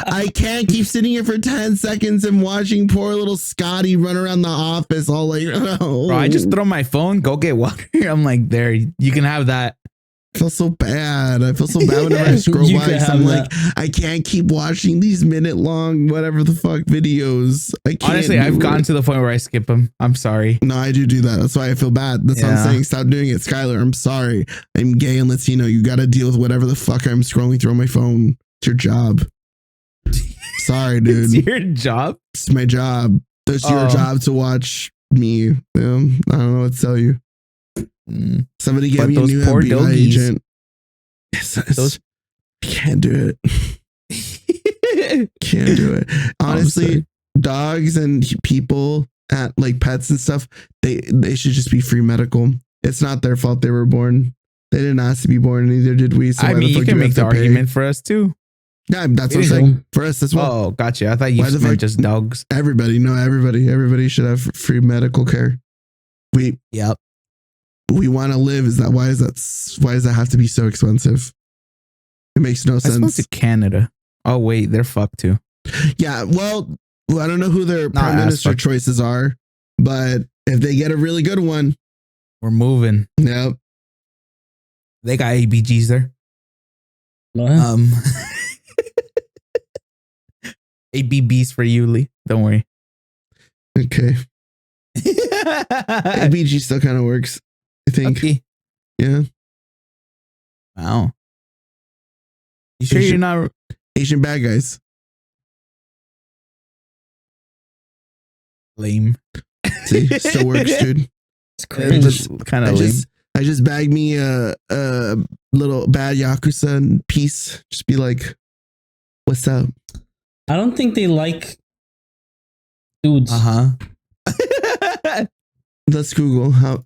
I can't keep sitting here for 10 seconds and watching poor little Scotty run around the office all like, oh. Bro, I just throw my phone, go get water. I'm like, there, you can have that. I feel so bad. I feel so bad whenever I scroll You by. could 'Cause I'm have like, I can't keep watching these minute long, whatever the fuck videos. I can't. Honestly, do I've gotten it. to the point where I skip them. I'm sorry. No, I do that. That's why I feel bad. That's what I'm Yeah. saying. Stop doing it, Skylar. I'm sorry. I'm gay and Latino. You got to deal with whatever the fuck I'm scrolling through on my phone. It's your job. Sorry, It's dude. your job. It's my job. It's your Oh. job to watch me. I don't know what to tell you. Mm. Somebody But gave me a those new poor FBI doggies. agent. Those- I can't do it. Can't do it. Honestly, dogs and people at like pets and stuff, they should just be free medical. It's not their fault they were born. They didn't ask to be born, neither did we. So I why mean, the you fuck can do we make the have to pay? argument for us too. Yeah, that's what I'm It is. saying. For us as well. Oh, gotcha. I thought you Why the meant fuck- just dogs. Everybody should have free medical care. Yep. We want to live. Why does that have to be so expensive? It makes no I suppose sense. to Canada. Oh wait, they're fucked too. Yeah, well, I don't know who their Not prime as minister fucked. choices are, but if they get a really good one, We're moving. yep. They got ABGs there. What? ABBs for you, Lee. Don't worry. Okay. ABG still kind of works, I think. Okay. Yeah. Wow. You sure Asian- you're not? Asian bad guys. Lame. See, still works, dude. It's cringe. It's kind I of lame. just bagged me a little bad Yakuza and piece. Just be like, what's up? I don't think they like dudes. Uh huh. Let's Google how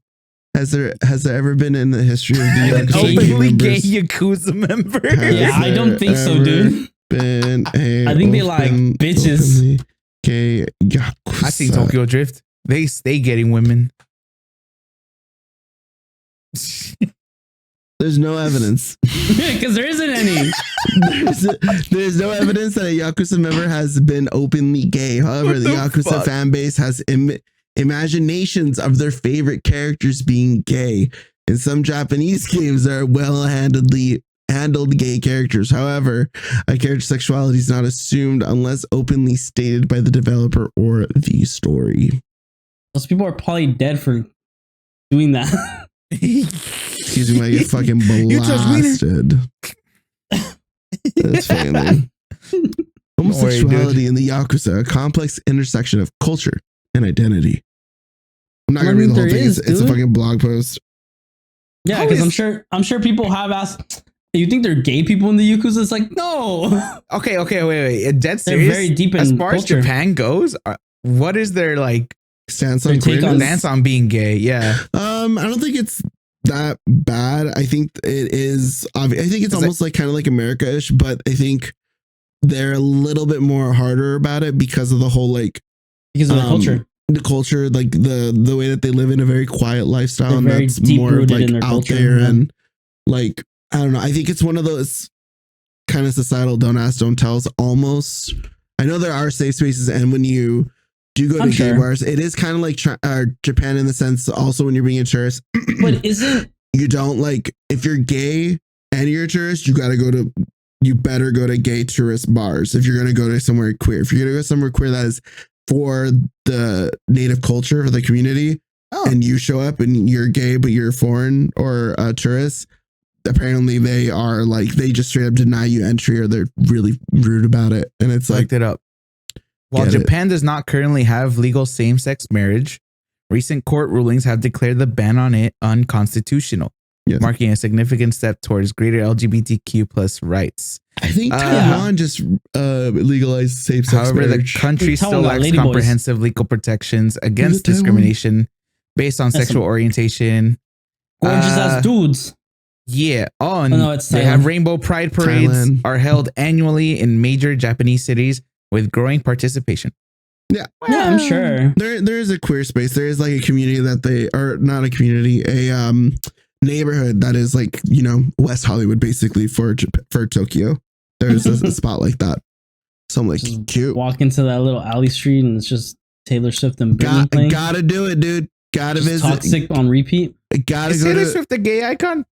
has there ever been in the history of the An Yakuza Openly gay members Yakuza member. Has Yeah, I don't there think so, ever dude. been a I think they like bitches. openly gay Yakuza? I see Tokyo Drift. They stay getting women. There's no evidence. Because there isn't any. There's no evidence that a Yakuza member has been openly gay. However, What the the Yakuza fuck? fan base has imaginations of their favorite characters being gay. In some Japanese games, there are handled gay characters. However, a character's sexuality is not assumed unless openly stated by the developer or the story. Those people are probably dead for doing that. Excuse me, I get fucking You trust Wiener? blasted. That's fucking lame. Homosexuality in the Yakuza, a complex intersection of culture and identity. I'm not I gonna read mean, the whole there thing. is, It's a dude. fucking blog post. Yeah, How because is- I'm sure people have asked. You think they're gay people in the Yakuza? It's like no. Okay, wait. Dead They're serious. very deep As in far culture. as Japan goes, what is their like Stance Their on take on- queerness. stance on being gay? Yeah. I don't think it's that bad. I think it is. I think it's almost like kind of like America-ish, but I think they're a little bit more harder about it because of the whole like Because of the culture. the culture, like the way that they live in a very quiet lifestyle, They're and very that's deep more rooted like in their out culture, there, yeah. and like I don't know. I think it's one of those kind of societal don't ask, don't tells. Almost, I know there are safe spaces, and when you do go to I'm gay sure. bars, it is kind of like Japan in the sense. Also, when you're being a tourist, But isn't you don't like if you're gay and you're a tourist, you better go to gay tourist bars if you're gonna go to somewhere queer. If you're gonna go somewhere queer that is for the native culture for the community, and you show up and you're gay but you're foreign or a tourist, apparently they are like they just straight up deny you entry or they're really rude about it. And it's like Looked it up. While Get it. Japan does not currently have legal same-sex marriage, recent court rulings have declared the ban on it unconstitutional, Yes. marking a significant step towards greater LGBTQ plus rights. I think Uh, Taiwan just legalized safe sex However, marriage. the country Taiwan still got lacks ladyboys. comprehensive legal protections against Taiwan? discrimination based on That's sexual orientation. gorgeous ass dudes? Yeah. Oh, and Oh, no, it's they Thailand. have rainbow pride parades Thailand. are held annually in major Japanese cities with growing participation. Yeah. Yeah, I'm sure. There is a queer space. There is like a community that they are not a community, a neighborhood that is like, you know, West Hollywood basically for Tokyo. There's a spot like that. So I'm like, Just cute. Walk into that little alley street and it's just Taylor Swift and Britney playing. Gotta do it, dude. Gotta Just visit. Toxic on repeat. Gotta Is go Taylor to Swift a gay icon?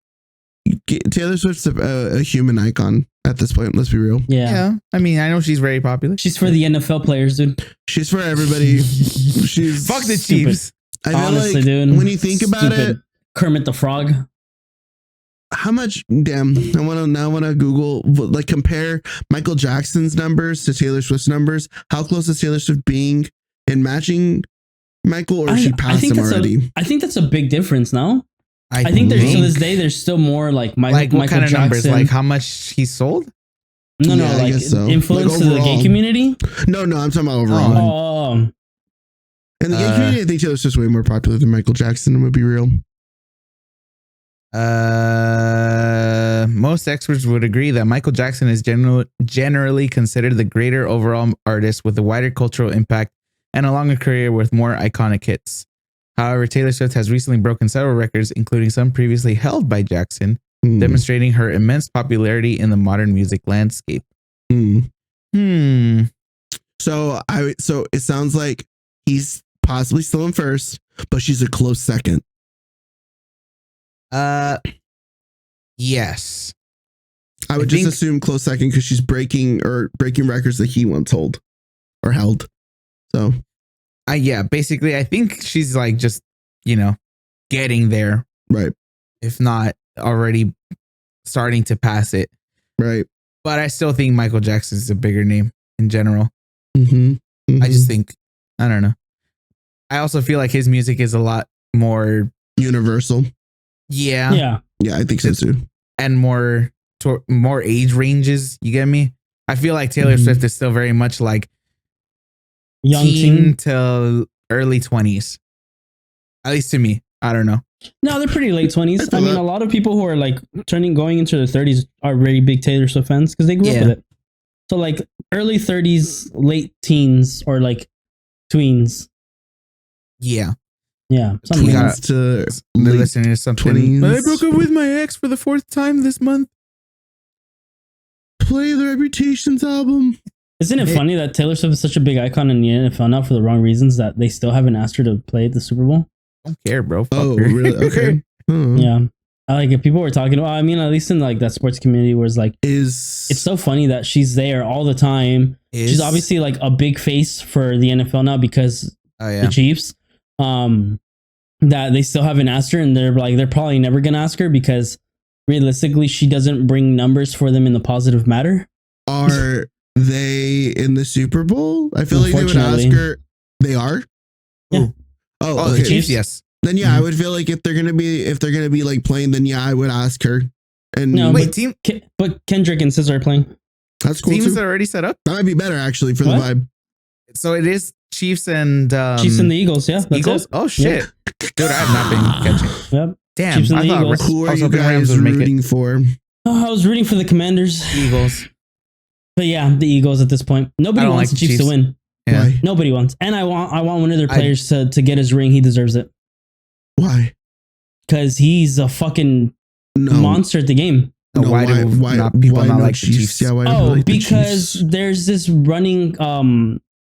Taylor Swift's a human icon at this point. Let's be real. Yeah. I mean, I know she's very popular. She's for the NFL players, dude. She's for everybody. She's Fuck the Stupid. Chiefs. I feel Honestly, like dude. when you think about it, Kermit the Frog. how much damn I want to Google like compare Michael Jackson's numbers to Taylor Swift's numbers. How close is Taylor Swift being in matching Michael, or she passed him already? I think that's a big difference now. I think there's to this day there's still more like like what Michael kind of Jackson. numbers? Like how much he sold? No, Yeah, I like guess so. influence Like to the gay overall. community. No, I'm talking about overall. Oh, And the gay community, I think Taylor Swift's way more popular than Michael Jackson. I'm gonna be real. Most experts would agree that Michael Jackson is generally considered the greater overall artist with a wider cultural impact and a longer career with more iconic hits. However, Taylor Swift has recently broken several records, including some previously held by Jackson, demonstrating her immense popularity in the modern music landscape. So it sounds like he's possibly still in first, but she's a close second. Yes. I would just assume close second because she's breaking records that he once held. So Yeah, basically, I think she's like just, getting there. right. If not already starting to pass it. Right. But I still think Michael Jackson is a bigger name in general. Mm-hmm. I just think, I don't know. I also feel like his music is a lot more universal. Yeah, I think so too. and more age ranges. You get me? I feel like Taylor Swift is still very much like young teen teen. till early 20s. At least to me. I don't know. No, they're pretty late 20s. I I mean, thought- a lot of people who are like going into their 30s are really big Taylor Swift fans because they grew up Yeah. with it. So like early 30s, late teens, or like tweens. Yeah. Yeah, something We like got- that. To They're late listening to something. 20s. I broke up with my ex for the 4th time this month. play the Reputations album. Isn't it funny that Taylor Swift is such a big icon in the NFL now for the wrong reasons that they still haven't asked her to play at the Super Bowl? I don't care, bro. Fuck Oh, her. really? Okay. Yeah. I like it. People were talking about, I mean, at least in like that sports community where it's like, Is it's so funny that she's there all the time. She's obviously like a big face for the NFL now because the Chiefs, that they still haven't asked her, and they're probably never gonna ask her because realistically she doesn't bring numbers for them in the positive matter. are they in the Super Bowl? I feel like they would ask Unfortunately. her. They are. Yeah. Oh, Oh, okay. the Chiefs, yes. then yeah, I would feel like if they're gonna be like playing, then yeah, I would ask her. And No, Wait, team but Kendrick and SZA are playing. that's cool teams too. are already set up. That might be better actually for What? the vibe. So it is Chiefs and Chiefs and the Eagles. Yeah, that's Eagles. it. Oh shit, dude, I have not been catching. Yep. Damn, Chiefs and I the thought Eagles. Who I are was you hoping Rams guys would make it. rooting for? Oh, I was rooting for the Commanders, Eagles. but yeah, the Eagles at this point. Nobody I don't wants like the Chiefs to Chiefs. win. Yeah. Why? Nobody wants, and I want one of their players to get his ring. He deserves it Why? because he's a fucking No. monster at the game. No, why do people not no like the Chiefs? Yeah, why do Oh, people like the because Chiefs? there's this running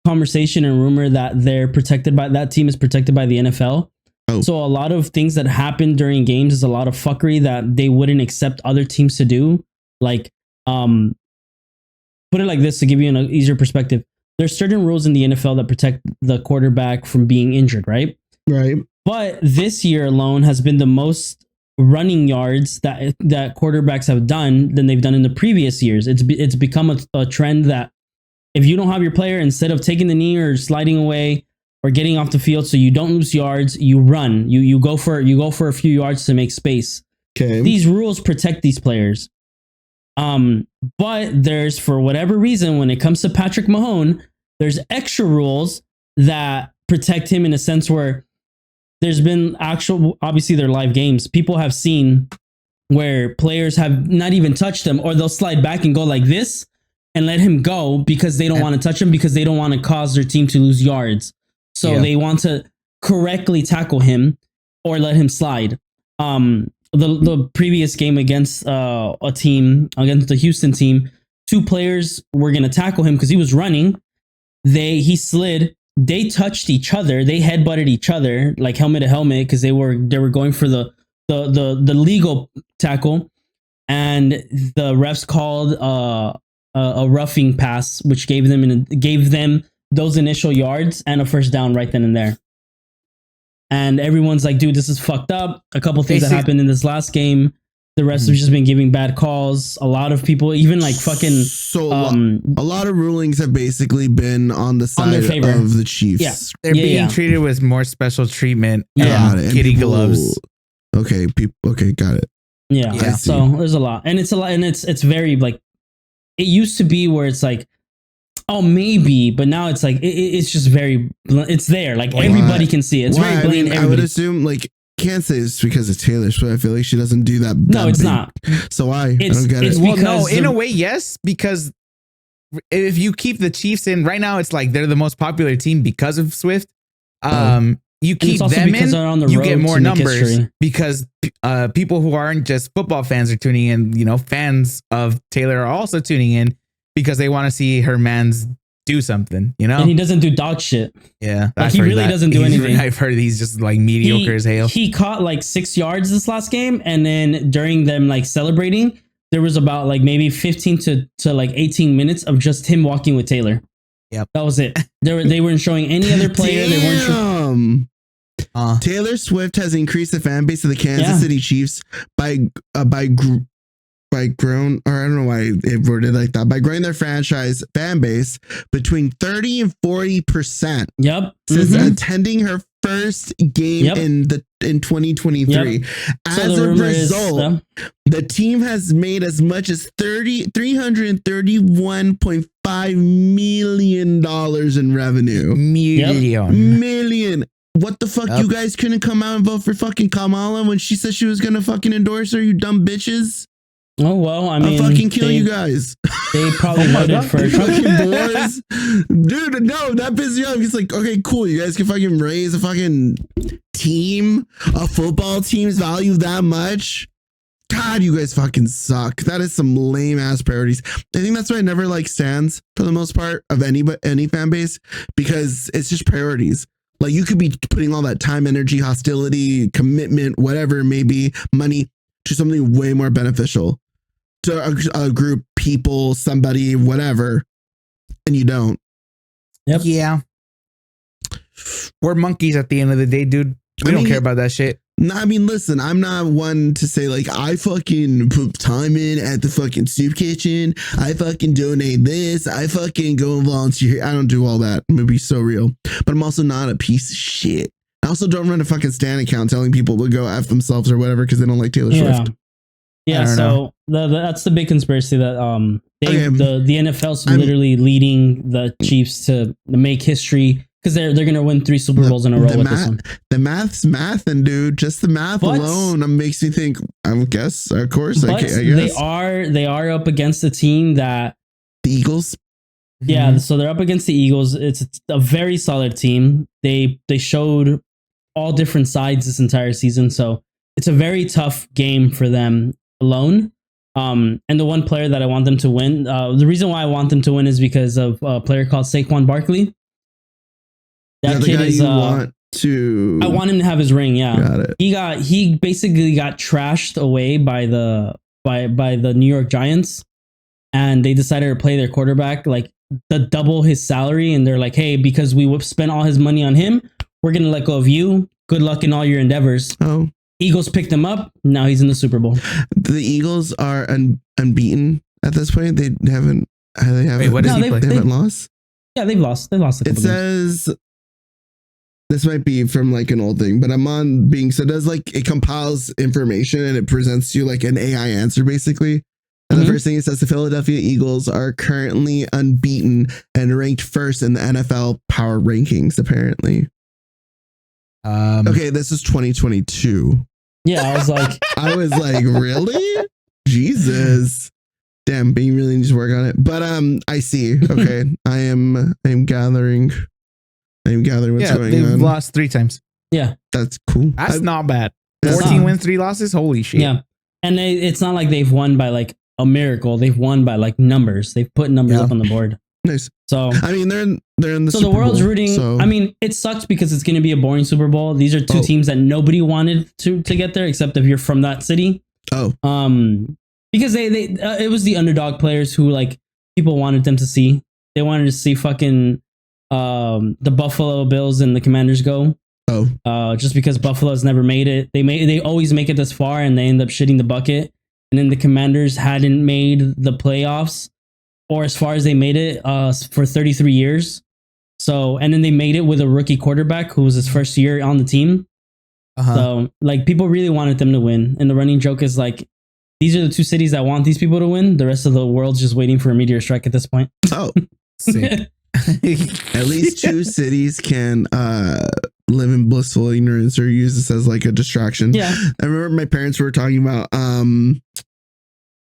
conversation and rumor that that team is protected by the NFL. Oh. So a lot of things that happen during games is a lot of fuckery that they wouldn't accept other teams to do. Like, put it like this to give you an easier perspective. There's certain rules in the NFL that protect the quarterback from being injured, right? Right. But this year alone has been the most running yards that quarterbacks have done than they've done in the previous years. It's become a trend that if you don't have your player, instead of taking the knee or sliding away or getting off the field so you don't lose yards, you run. You go for a few yards to make space. Okay. These rules protect these players. But there's, for whatever reason, when it comes to Patrick Mahomes, there's extra rules that protect him in a sense where there's been obviously they're live games. People have seen where players have not even touched him, or they'll slide back and go like this and let him go because they don't want to touch him, because they don't want to cause their team to lose yards. So they want to correctly tackle him or let him slide. The previous game against against the Houston team, 2 players were going to tackle him because he was running. He slid. They touched each other. They headbutted each other like helmet to helmet because they were going for the legal tackle, and the refs called a roughing pass, which gave them those initial yards and a first down right then and there. And everyone's like, dude, this is fucked up. A couple things that happened in this last game. The refs have just been giving bad calls. A lot of people, even like fucking... So a lot of rulings have basically been on the side their favor. of the Chiefs. Yeah. They're being treated with more special treatment. Yeah. And kitty gloves. Okay, okay, got it. Yeah. Yeah. So there's a lot. And it's very like... It used to be where it's like, oh, maybe, but now it's like, it's just very... It's there. Like everybody can see it. It's very blatant. I would assume like... Can't say it's because of Taylor Swift. I feel like she doesn't do that. No, it's not. So why? I It's- don't get it's it. Well, no, because in the- a way, yes, because if you keep the Chiefs in right now, it's like they're the most popular team because of Swift. You keep it's also them because in, they're on the you road get more to make numbers history. because people who aren't just football fans are tuning in. You know, fans of Taylor are also tuning in because they want to see her man's do something. You know, And he doesn't do dog shit. yeah, Like, I've he heard really that. doesn't do anything. I've heard he's just like mediocre as hell. He caught like 6 yards this last game, and then during them like celebrating, there was about like maybe 15 to like 18 minutes of just him walking with Taylor. Yep. That was it. They weren't showing any other player. They weren't showing. Taylor Swift has increased the fan base of the Kansas Yeah. City Chiefs by grown, or I don't know why it worded like that, by growing their franchise fan base between 30 and 40% Yep. since Mhm. attending her first game Yep. in 2023. Yep. As So the a rumor result, the team has made as much as $331.5 million in revenue. Million. What the fuck? Yep. You guys couldn't come out and vote for fucking Kamala when she said she was gonna fucking endorse her, you dumb bitches. Oh well, I mean, I'll fucking kill you guys. They probably voted for fucking Trump. boys. Dude, no, that pisses me off. He's like, okay, cool. You guys can fucking raise a fucking team, a football team's value that much. God, you guys fucking suck. That is some lame ass priorities. I think that's why I never like stands for the most part of any fan base, because it's just priorities. Like you could be putting all that time, energy, hostility, commitment, whatever it may be, money to something way more beneficial to a group, people, somebody, whatever, and you don't. Yep. Yeah. We're monkeys at the end of the day, dude. We don't care about that shit. No, I mean, listen, I'm not one to say like I fucking put time in at the fucking soup kitchen. I fucking donate this. I fucking go and volunteer. I don't do all that. I'm gonna be so real, but I'm also not a piece of shit. I also don't run a fucking Stan account telling people to go F themselves or whatever because they don't like Taylor Yeah. Swift. Yeah, so that's the big conspiracy that the NFL's I'm- literally leading the Chiefs to make history because they're gonna win 3 Super Bowls in a row with this one. The math's mathing, dude. Just the math But- alone makes me think. I guess, of course, I But guess they are up against a team that the Eagles. yeah, so they're up against the Eagles. It's a very solid team. They showed all different sides this entire season, so it's a very tough game for them alone. And the one player that I want them to win, the reason why I want them to win is because of a player called Saquon Barkley. That kid is. I want him to have his ring. Yeah, Got it. He basically got trashed away by the New York Giants, and they decided to play their quarterback like the double his salary, and they're like, hey, because we spent all his money on him, we're gonna let go of you. Good luck in all your endeavors. Oh, Eagles picked him up. Now he's in the Super Bowl. the Eagles are unbeaten at this point. They haven't. Wait, what does he play? They haven't lost. Yeah, they've lost. They've lost. It says this might be from like an old thing, but I'm on being so does like it compiles information and it presents you like an AI answer basically. And the first thing it says the Philadelphia Eagles are currently unbeaten and ranked first in the NFL power rankings, apparently. Okay, this is 2022. Yeah, I was like, really? Jesus. Damn, Bing really needs to work on it. But I see. Okay. I am gathering what's going on. They've lost 3 times. Yeah. That's cool. That's not bad. That's 14 not- wins, 3 losses. Holy shit. Yeah. And it's not like they've won by like a miracle. They've won by like numbers. They've put numbers up on the board. Nice. So I mean, they're in the so Super the world's Bowl, rooting. so- I mean, it sucks because it's going to be a boring Super Bowl. These are 2 teams that nobody wanted to get there, except if you're from that city. Oh, Because they it was the underdog players who like people wanted them to see. They wanted to see fucking the Buffalo Bills and the Commanders go. Oh, Just because Buffalo's never made it. They always make it this far and they end up shitting the bucket. And then the Commanders hadn't made the playoffs or as far as they made it for 33 years. So, and then they made it with a rookie quarterback who was his first year on the team. So, like, people really wanted them to win. And the running joke is like, these are the 2 cities that want these people to win. The rest of the world's just waiting for a meteor strike at this point. Oh, Sick. at least 2 cities can live in blissful ignorance or use this as like a distraction. Yeah. I remember my parents were talking about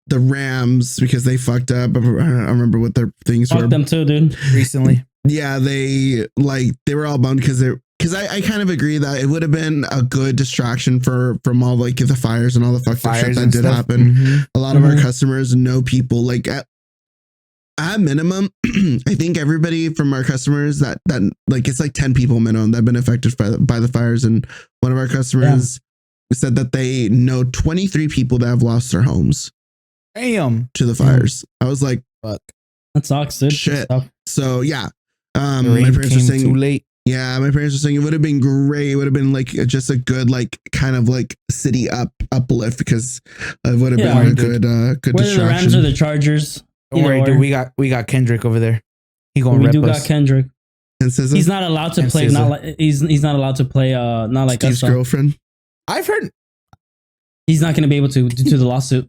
the Rams because they fucked up. I don't remember what their things were. Fuck them too, dude. Recently. Yeah, they were all bummed because I kind of agree that it would have been a good distraction from all like the fires and all the fucked up shit that did happen. Mm-hmm. A lot of our customers know people like at minimum, I think everybody from our customers that like it's like 10 people minimum that have been affected by the fires. And one of our customers said that they know 23 people that have lost their homes. Damn. To the fires. I was like, fuck. That sucks, dude. Shit. Stuff. So yeah. My Rain parents were came saying too late. Yeah, my parents were saying it would have been great. It would have been like just a good like kind of like city uplift because it would have been a good Whether distraction. the Rams or the Chargers. Don't worry, dude. We got Kendrick over there. He gonna We rep do us. got Kendrick. And SZA, He's not allowed to And play. SZA. Not like he's not allowed to play. Not like Steve's us. girlfriend. I've heard He's not going to be able to due to the lawsuit.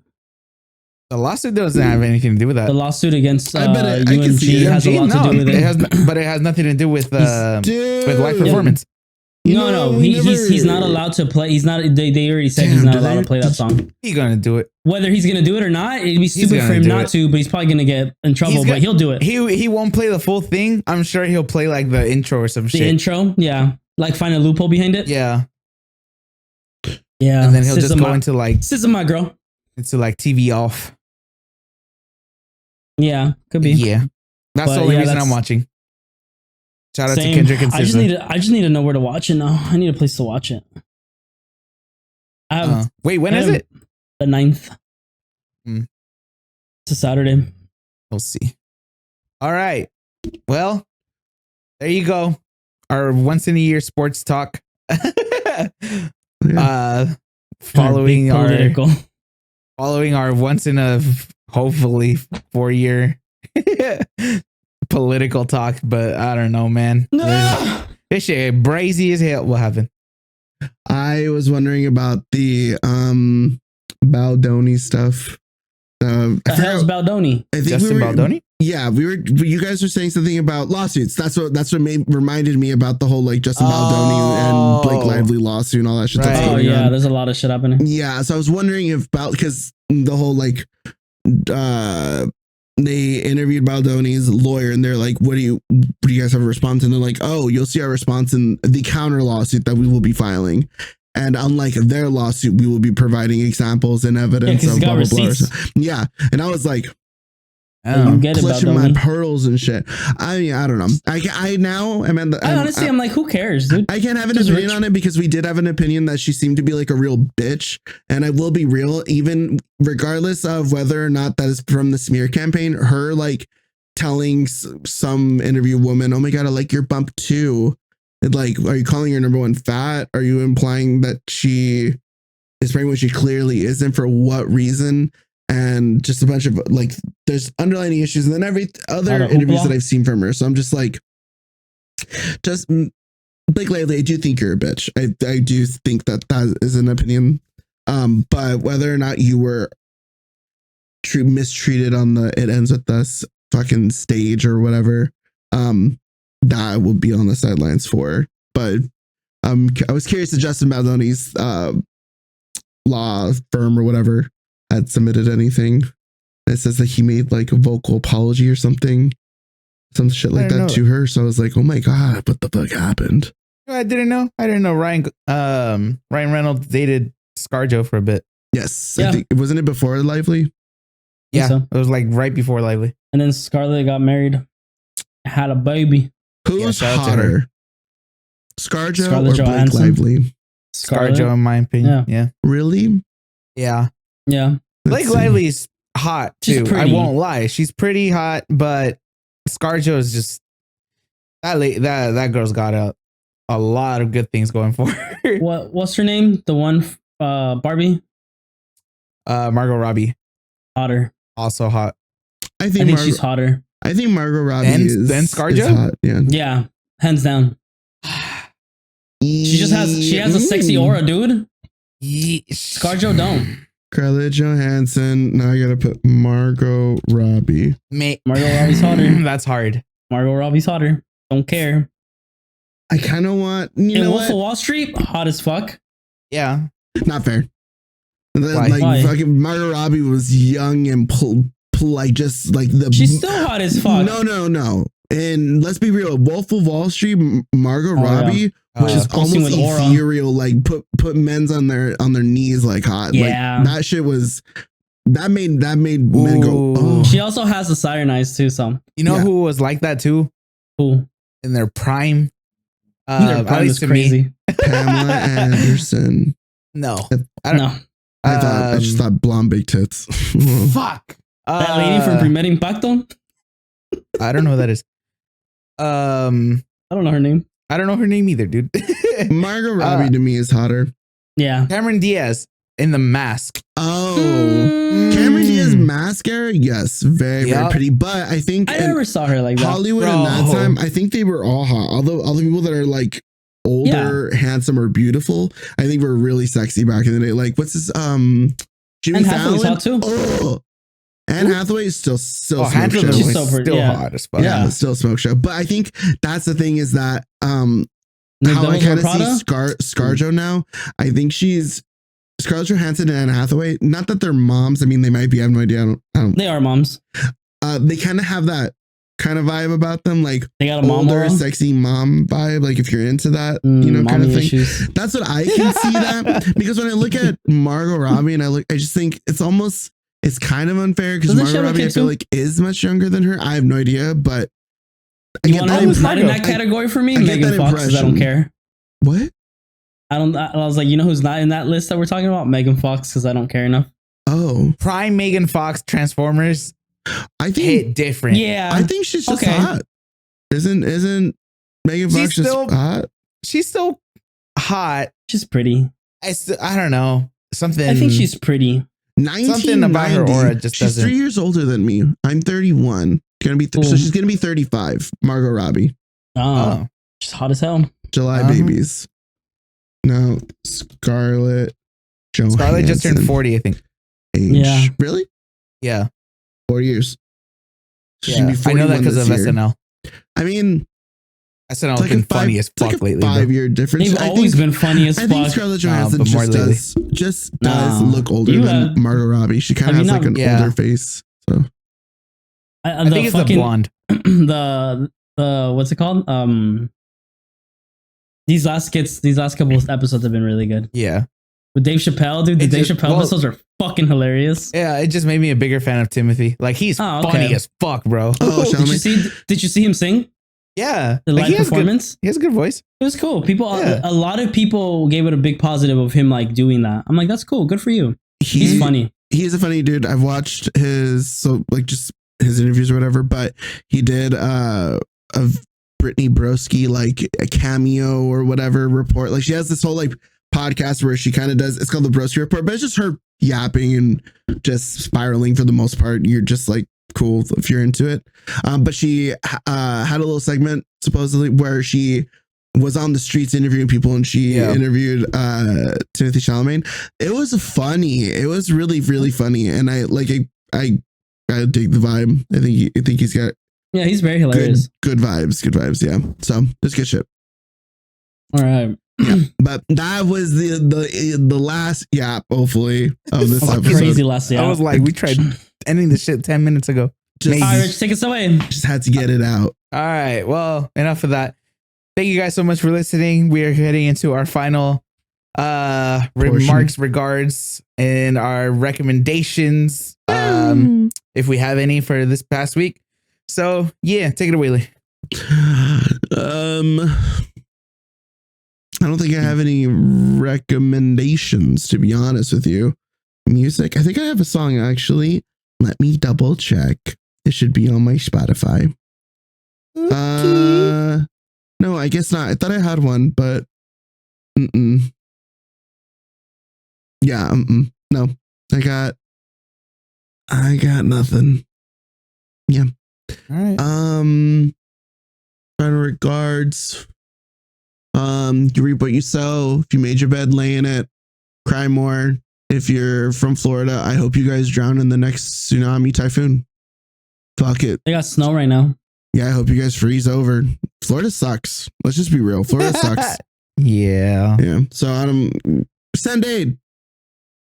the lawsuit doesn't have anything to do with that. The lawsuit against I bet I can UMG see it. has a lot to do with it. But it has nothing to do with Dude, live performance. No, he's not allowed to play. He's not. They already said he's not allowed to play that song. He's gonna do it. Whether he's gonna do it or not, it'd be stupid gonna for him do not it. to. But he's probably gonna get in trouble. But he'll do it. He won't play the full thing. I'm sure he'll play like the intro or some The shit. intro, yeah, like find a loophole behind it. Yeah, Yeah, and then he'll just SZA, go into like my girl. TV off. Yeah, could be. Yeah, that's But the only yeah, reason that's- I'm watching. Shout out Same. to Kendrick and I just SZA. need to know where to watch it now. I need a place to watch it. I have Wait, when is it? the 9th. Hmm. It's a Saturday. We'll see. All right. Well, there you go. Our once in a year sports talk. Following our once in a hopefully 4-year political talk, but I don't know, man. No! This shit brazy as hell. What happened? I was wondering about the Baldoni stuff. The hell's Baldoni? I think Justin Baldoni? Yeah, you guys were saying something about lawsuits. That's what reminded me about the whole like Justin Baldoni and Blake Lively lawsuit and all that shit. Right. That's Oh going yeah, on. there's a lot of shit happening. Yeah, so I was wondering if because the whole like they interviewed Baldoni's lawyer and they're like, what do you guys have a response? And they're like, oh, you'll see our response in the counter lawsuit that we will be filing. And unlike their lawsuit, we will be providing examples and evidence of blah, blah, blah. Yeah. And I was like, You get it, clutching my Baldoni. pearls and shit. I mean, I don't know. I now am at the. I'm like, who cares, dude? I can't have an Just opinion rich. on it because we did have an opinion that she seemed to be like a real bitch. And I will be real, even regardless of whether or not that is from the smear campaign, her like telling some interview woman, oh my God, I like your bump too. And like, are you calling her number one fat? Are you implying that she is pregnant when she clearly isn't? For what reason? And just a bunch of like, there's underlying issues, and then every other interviews that I've seen from her. So I'm just like, Blake Lively, I do think you're a bitch. I do think that is an opinion. But whether or not you were mistreated on the It Ends With Us fucking stage or whatever, that I will be on the sidelines for. But I was curious if Justin Baldoni's law firm or whatever had submitted anything. It says that he made like a vocal apology or something, some shit like that to her. So I was like, oh my God, what the fuck happened? I didn't know. Ryan Reynolds dated ScarJo for a bit. Yes. Yeah. I think, wasn't it before Lively? Yeah. So. It was like right before Lively. And then Scarlett got married, had a baby. Who's hotter? ScarJo or Blake Johansson? Lively? ScarJo, in my opinion. Yeah. Really? Yeah. Yeah. Blake Lively's hot too. I won't lie. She's pretty hot, but ScarJo is just that girl's got a lot of good things going for her. What's her name? The one Barbie? Margot Robbie. Hotter. Also hot. I think she's hotter. I think Margot Robbie is ScarJo? Hot, yeah. Yeah. Hands down. She has a sexy aura, dude. ScarJo don't. Scarlett Johansson. Now I gotta put Margot Robbie. Margot Robbie's hotter. That's hard. Margot Robbie's hotter. Don't care. I kind of want. You know Wolf of Wall Street, hot as fuck. Yeah. Not fair. Why? Like fucking Margot Robbie was young and like just like the. She's still hot as fuck. No. And let's be real. Wolf of Wall Street, Margot Robbie. Yeah. Which is almost ethereal, like put men's on their knees like hot. Yeah, like, that shit was that made men go. Oh. She also has the siren eyes too. So you know who was like that too? Who in their prime? At least to crazy. Pamela Anderson. No, I don't know. I just thought blonde big tits. Fuck that lady from Primer Impacto. I don't know who that is. I don't know her name. I don't know her name either, dude. Margot Robbie to me is hotter. Yeah. Cameron Diaz in The Mask. Oh. Cameron Diaz mascara? Yes. Very, very pretty. But I think I never saw her like that. Hollywood in that time, I think they were all hot. Although all the people that are like older, handsome, or beautiful, I think were really sexy back in the day. Like, what's this? Jimmy Fallon? Hot too. Oh. Anne Hathaway is still smoke show. She's still hot as fuck. Yeah, still smoke show. But I think that's the thing is that how I kind of see ScarJo now. I think she's Scarlett Johansson and Anne Hathaway. Not that they're moms. I mean, they might be. I have no idea. I don't. They are moms. They kind of have that kind of vibe about them, like they got a older, sexy mom vibe. Like if you're into that, you know, kind of thing. Issues. That's what I can see that because when I look at Margot Robbie and I just think it's kind of unfair because Margot Robbie, I feel like, is much younger than her. I have no idea, but I get that. Who's not in that category for me? Megan Fox. I don't care. What? I was like, you know who's not in that list that we're talking about? Megan Fox, because I don't care enough. Oh, prime Megan Fox Transformers. I think hit different. Yeah, I think she's just hot. Isn't Megan Fox just hot? She's still hot. She's pretty. I don't know something. I think she's pretty. Something about her aura just she's doesn't. 3 years older than me. I'm 31. So she's gonna be 35. Margot Robbie. Oh, she's hot as hell. July babies. No, Scarlett Johansson. Scarlett just turned 40, I think. Age. Yeah. Really? Yeah. 4 years. So she'd Yeah. be I know that 41 because of this year. SNL. I mean, SNL it's has been funny as fuck lately. 5-year difference. They've always been funny as I think fuck. Scarlett Johansson but more just does Nah. look older You than have- Margot Robbie. She kind of have has you like an not- Yeah. older face. So I think it's the blonde. the what's it called? These last couple of episodes have been really good. Yeah. With Dave Chappelle, dude, the It Dave just- Chappelle well- episodes are fucking hilarious. Yeah, it just made me a bigger fan of Timothy. Like, he's Oh, okay. funny as fuck, bro. Oh, Did you see him sing Yeah. the Like, live he has performance? he has a good voice. It was cool. People, Yeah. a lot of people gave it a big positive of him like doing that. I'm like, that's cool. Good for you. He's funny. He's a funny dude. I've watched his just his interviews or whatever, but he did a Brittany Broski like a cameo or whatever report. Like she has this whole like podcast where she kind of does, it's called the Broski Report, but it's just her yapping and just spiraling for the most part. You're just like cool if you're into it. But she had a little segment supposedly where she was on the streets interviewing people, and she interviewed Timothy Chalamet. It was funny. It was really, really funny. And I dig the vibe. I think he's got He's very hilarious. good vibes. Yeah. So that's good shit. All right. Yeah. But that was the last yap, hopefully, of this episode. Crazy last year. I was like, we tried ending the shit 10 minutes ago. Just, All right, Rich, take us away. just had to get it out. All right. Well, enough of that. Thank you guys so much for listening. We are heading into our final remarks, regards, and our recommendations. If we have any for this past week. So yeah, take it away, Lee. I don't think I have any recommendations, to be honest with you. Music. I think I have a song actually. Let me double check. It should be on my Spotify. No, I guess not. I thought I had one, but yeah, no. I got nothing. Yeah. All right. Kind of regards. You reap what you sow. If you made your bed, lay in it. Cry more. If you're from Florida, I hope you guys drown in the next tsunami typhoon. Fuck it. They got snow right now. Yeah, I hope you guys freeze over. Florida sucks. Let's just be real. Florida sucks. Yeah. Yeah. So send aid.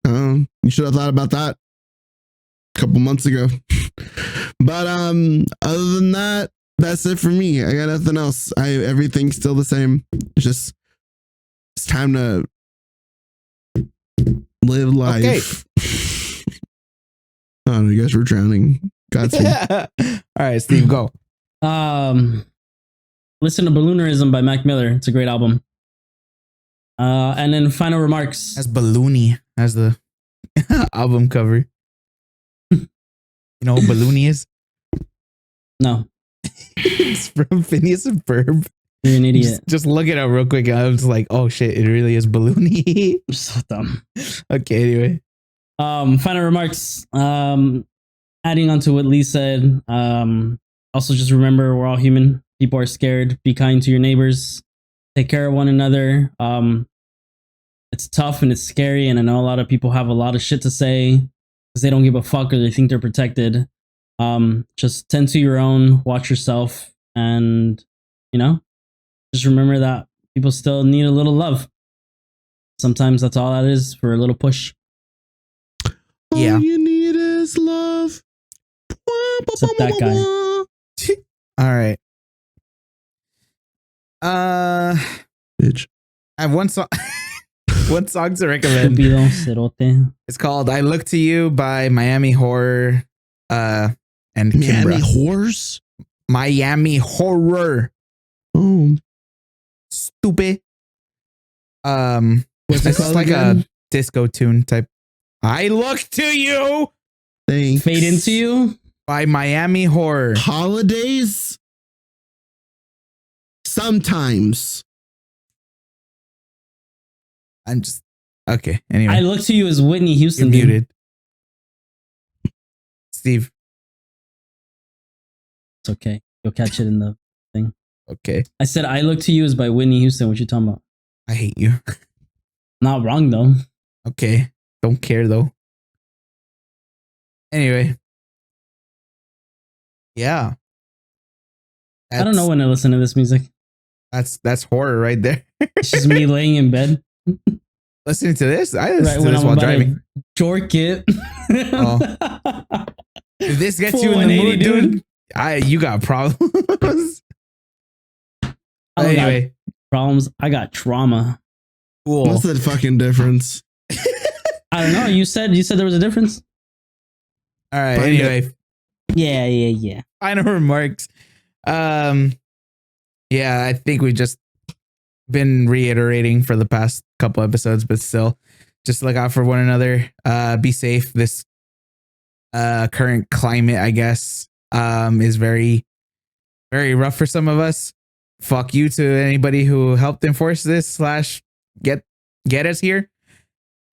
You should have thought about that a couple months ago. But other than that, that's it for me. I got nothing else. Everything's still the same. It's time to live life. Okay. Oh, you guys were drowning. Godspeed. All right, Steve, go. Listen to Balloonerism by Mac Miller. It's a great album. And then final remarks. That's Balloony as the album cover. You know what Balloony is? No, It's from Phineas and Ferb. you're an idiot. Just look it up real quick. I was like, oh shit, it really is Balloony. You're so dumb. Okay, anyway. Final remarks. Adding on to what Lee said. Also just remember we're all human. People are scared. Be kind to your neighbors. Take care of one another. It's tough and it's scary, and I know a lot of people have a lot of shit to say because they don't give a fuck or they think they're protected. Just tend to your own, watch yourself, and just remember that people still need a little love. Sometimes that's all that is, for a little push. Yeah. All you need is love. Except that guy. All right. Bitch. I have one song. One song to recommend. Estúpido, cerote. It's called "I Look to You" by Miami Horror. And Miami Kimbra. whores. Miami Horror. Oh, Stupid. what's it It's called like again? a disco tune type. I Look to You Thanks. Fade into you. by Miami Horror. Holidays. Sometimes. I'm just okay. Anyway, I look to you as Whitney you're Houston. Dude. muted. Steve. It's okay. You'll catch it in the thing. Okay. I said I look to you as by Whitney Houston. What you talking about? I hate you. Not wrong though. Okay. Don't care though. Anyway. Yeah. I don't know when to listen to this music. That's horror right there. It's just me laying in bed. Listening to this? I listen Right to when this I'm while about driving. to jork it. Oh. If this gets Full you in the mood, 180, dude, you got problems. I don't Anyway, got problems. I got trauma. cool. What's the fucking difference? I don't know. You said there was a difference. All right. Find Anyway, Yeah. final remarks. Yeah, I think we've just been reiterating for the past couple episodes, but still, just look out for one another. Be safe. This current climate, I guess, is very, very rough for some of us. Fuck you to anybody who helped enforce this slash get us here.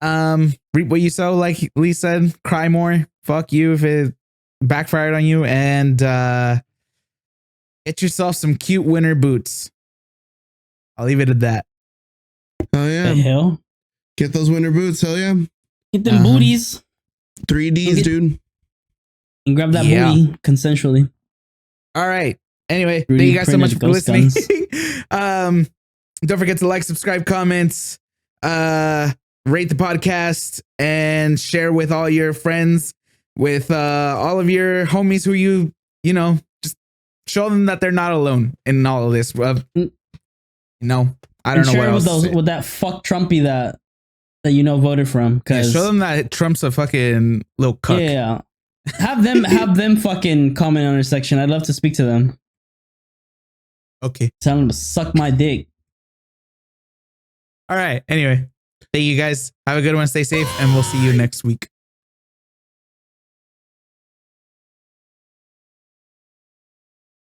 Reap what you sow, like Lee said. Cry more. Fuck you if it backfired on you, and get yourself some cute winter boots. I'll leave it at that. Oh yeah. The hell? Get those winter boots. Hell yeah. Get them booties 3Ds, dude. and grab that Yeah. booty consensually. All right. Anyway, Rudy thank you guys so much printed for ghost listening. guns. Don't forget to like, subscribe, comments, rate the podcast, and share with all your friends, with all of your homies who you know, just show them that they're not alone in all of this. I don't know what else. With that fuck Trumpy that voted from. Because show them that Trump's a fucking little cuck. Yeah. Have them fucking comment on our section. I'd love to speak to them. Okay. Tell them to suck my dick. All right. Anyway, thank you guys. Have a good one. Stay safe, and we'll see you next week.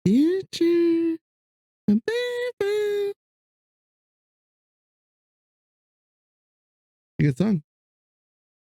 Future. Good song.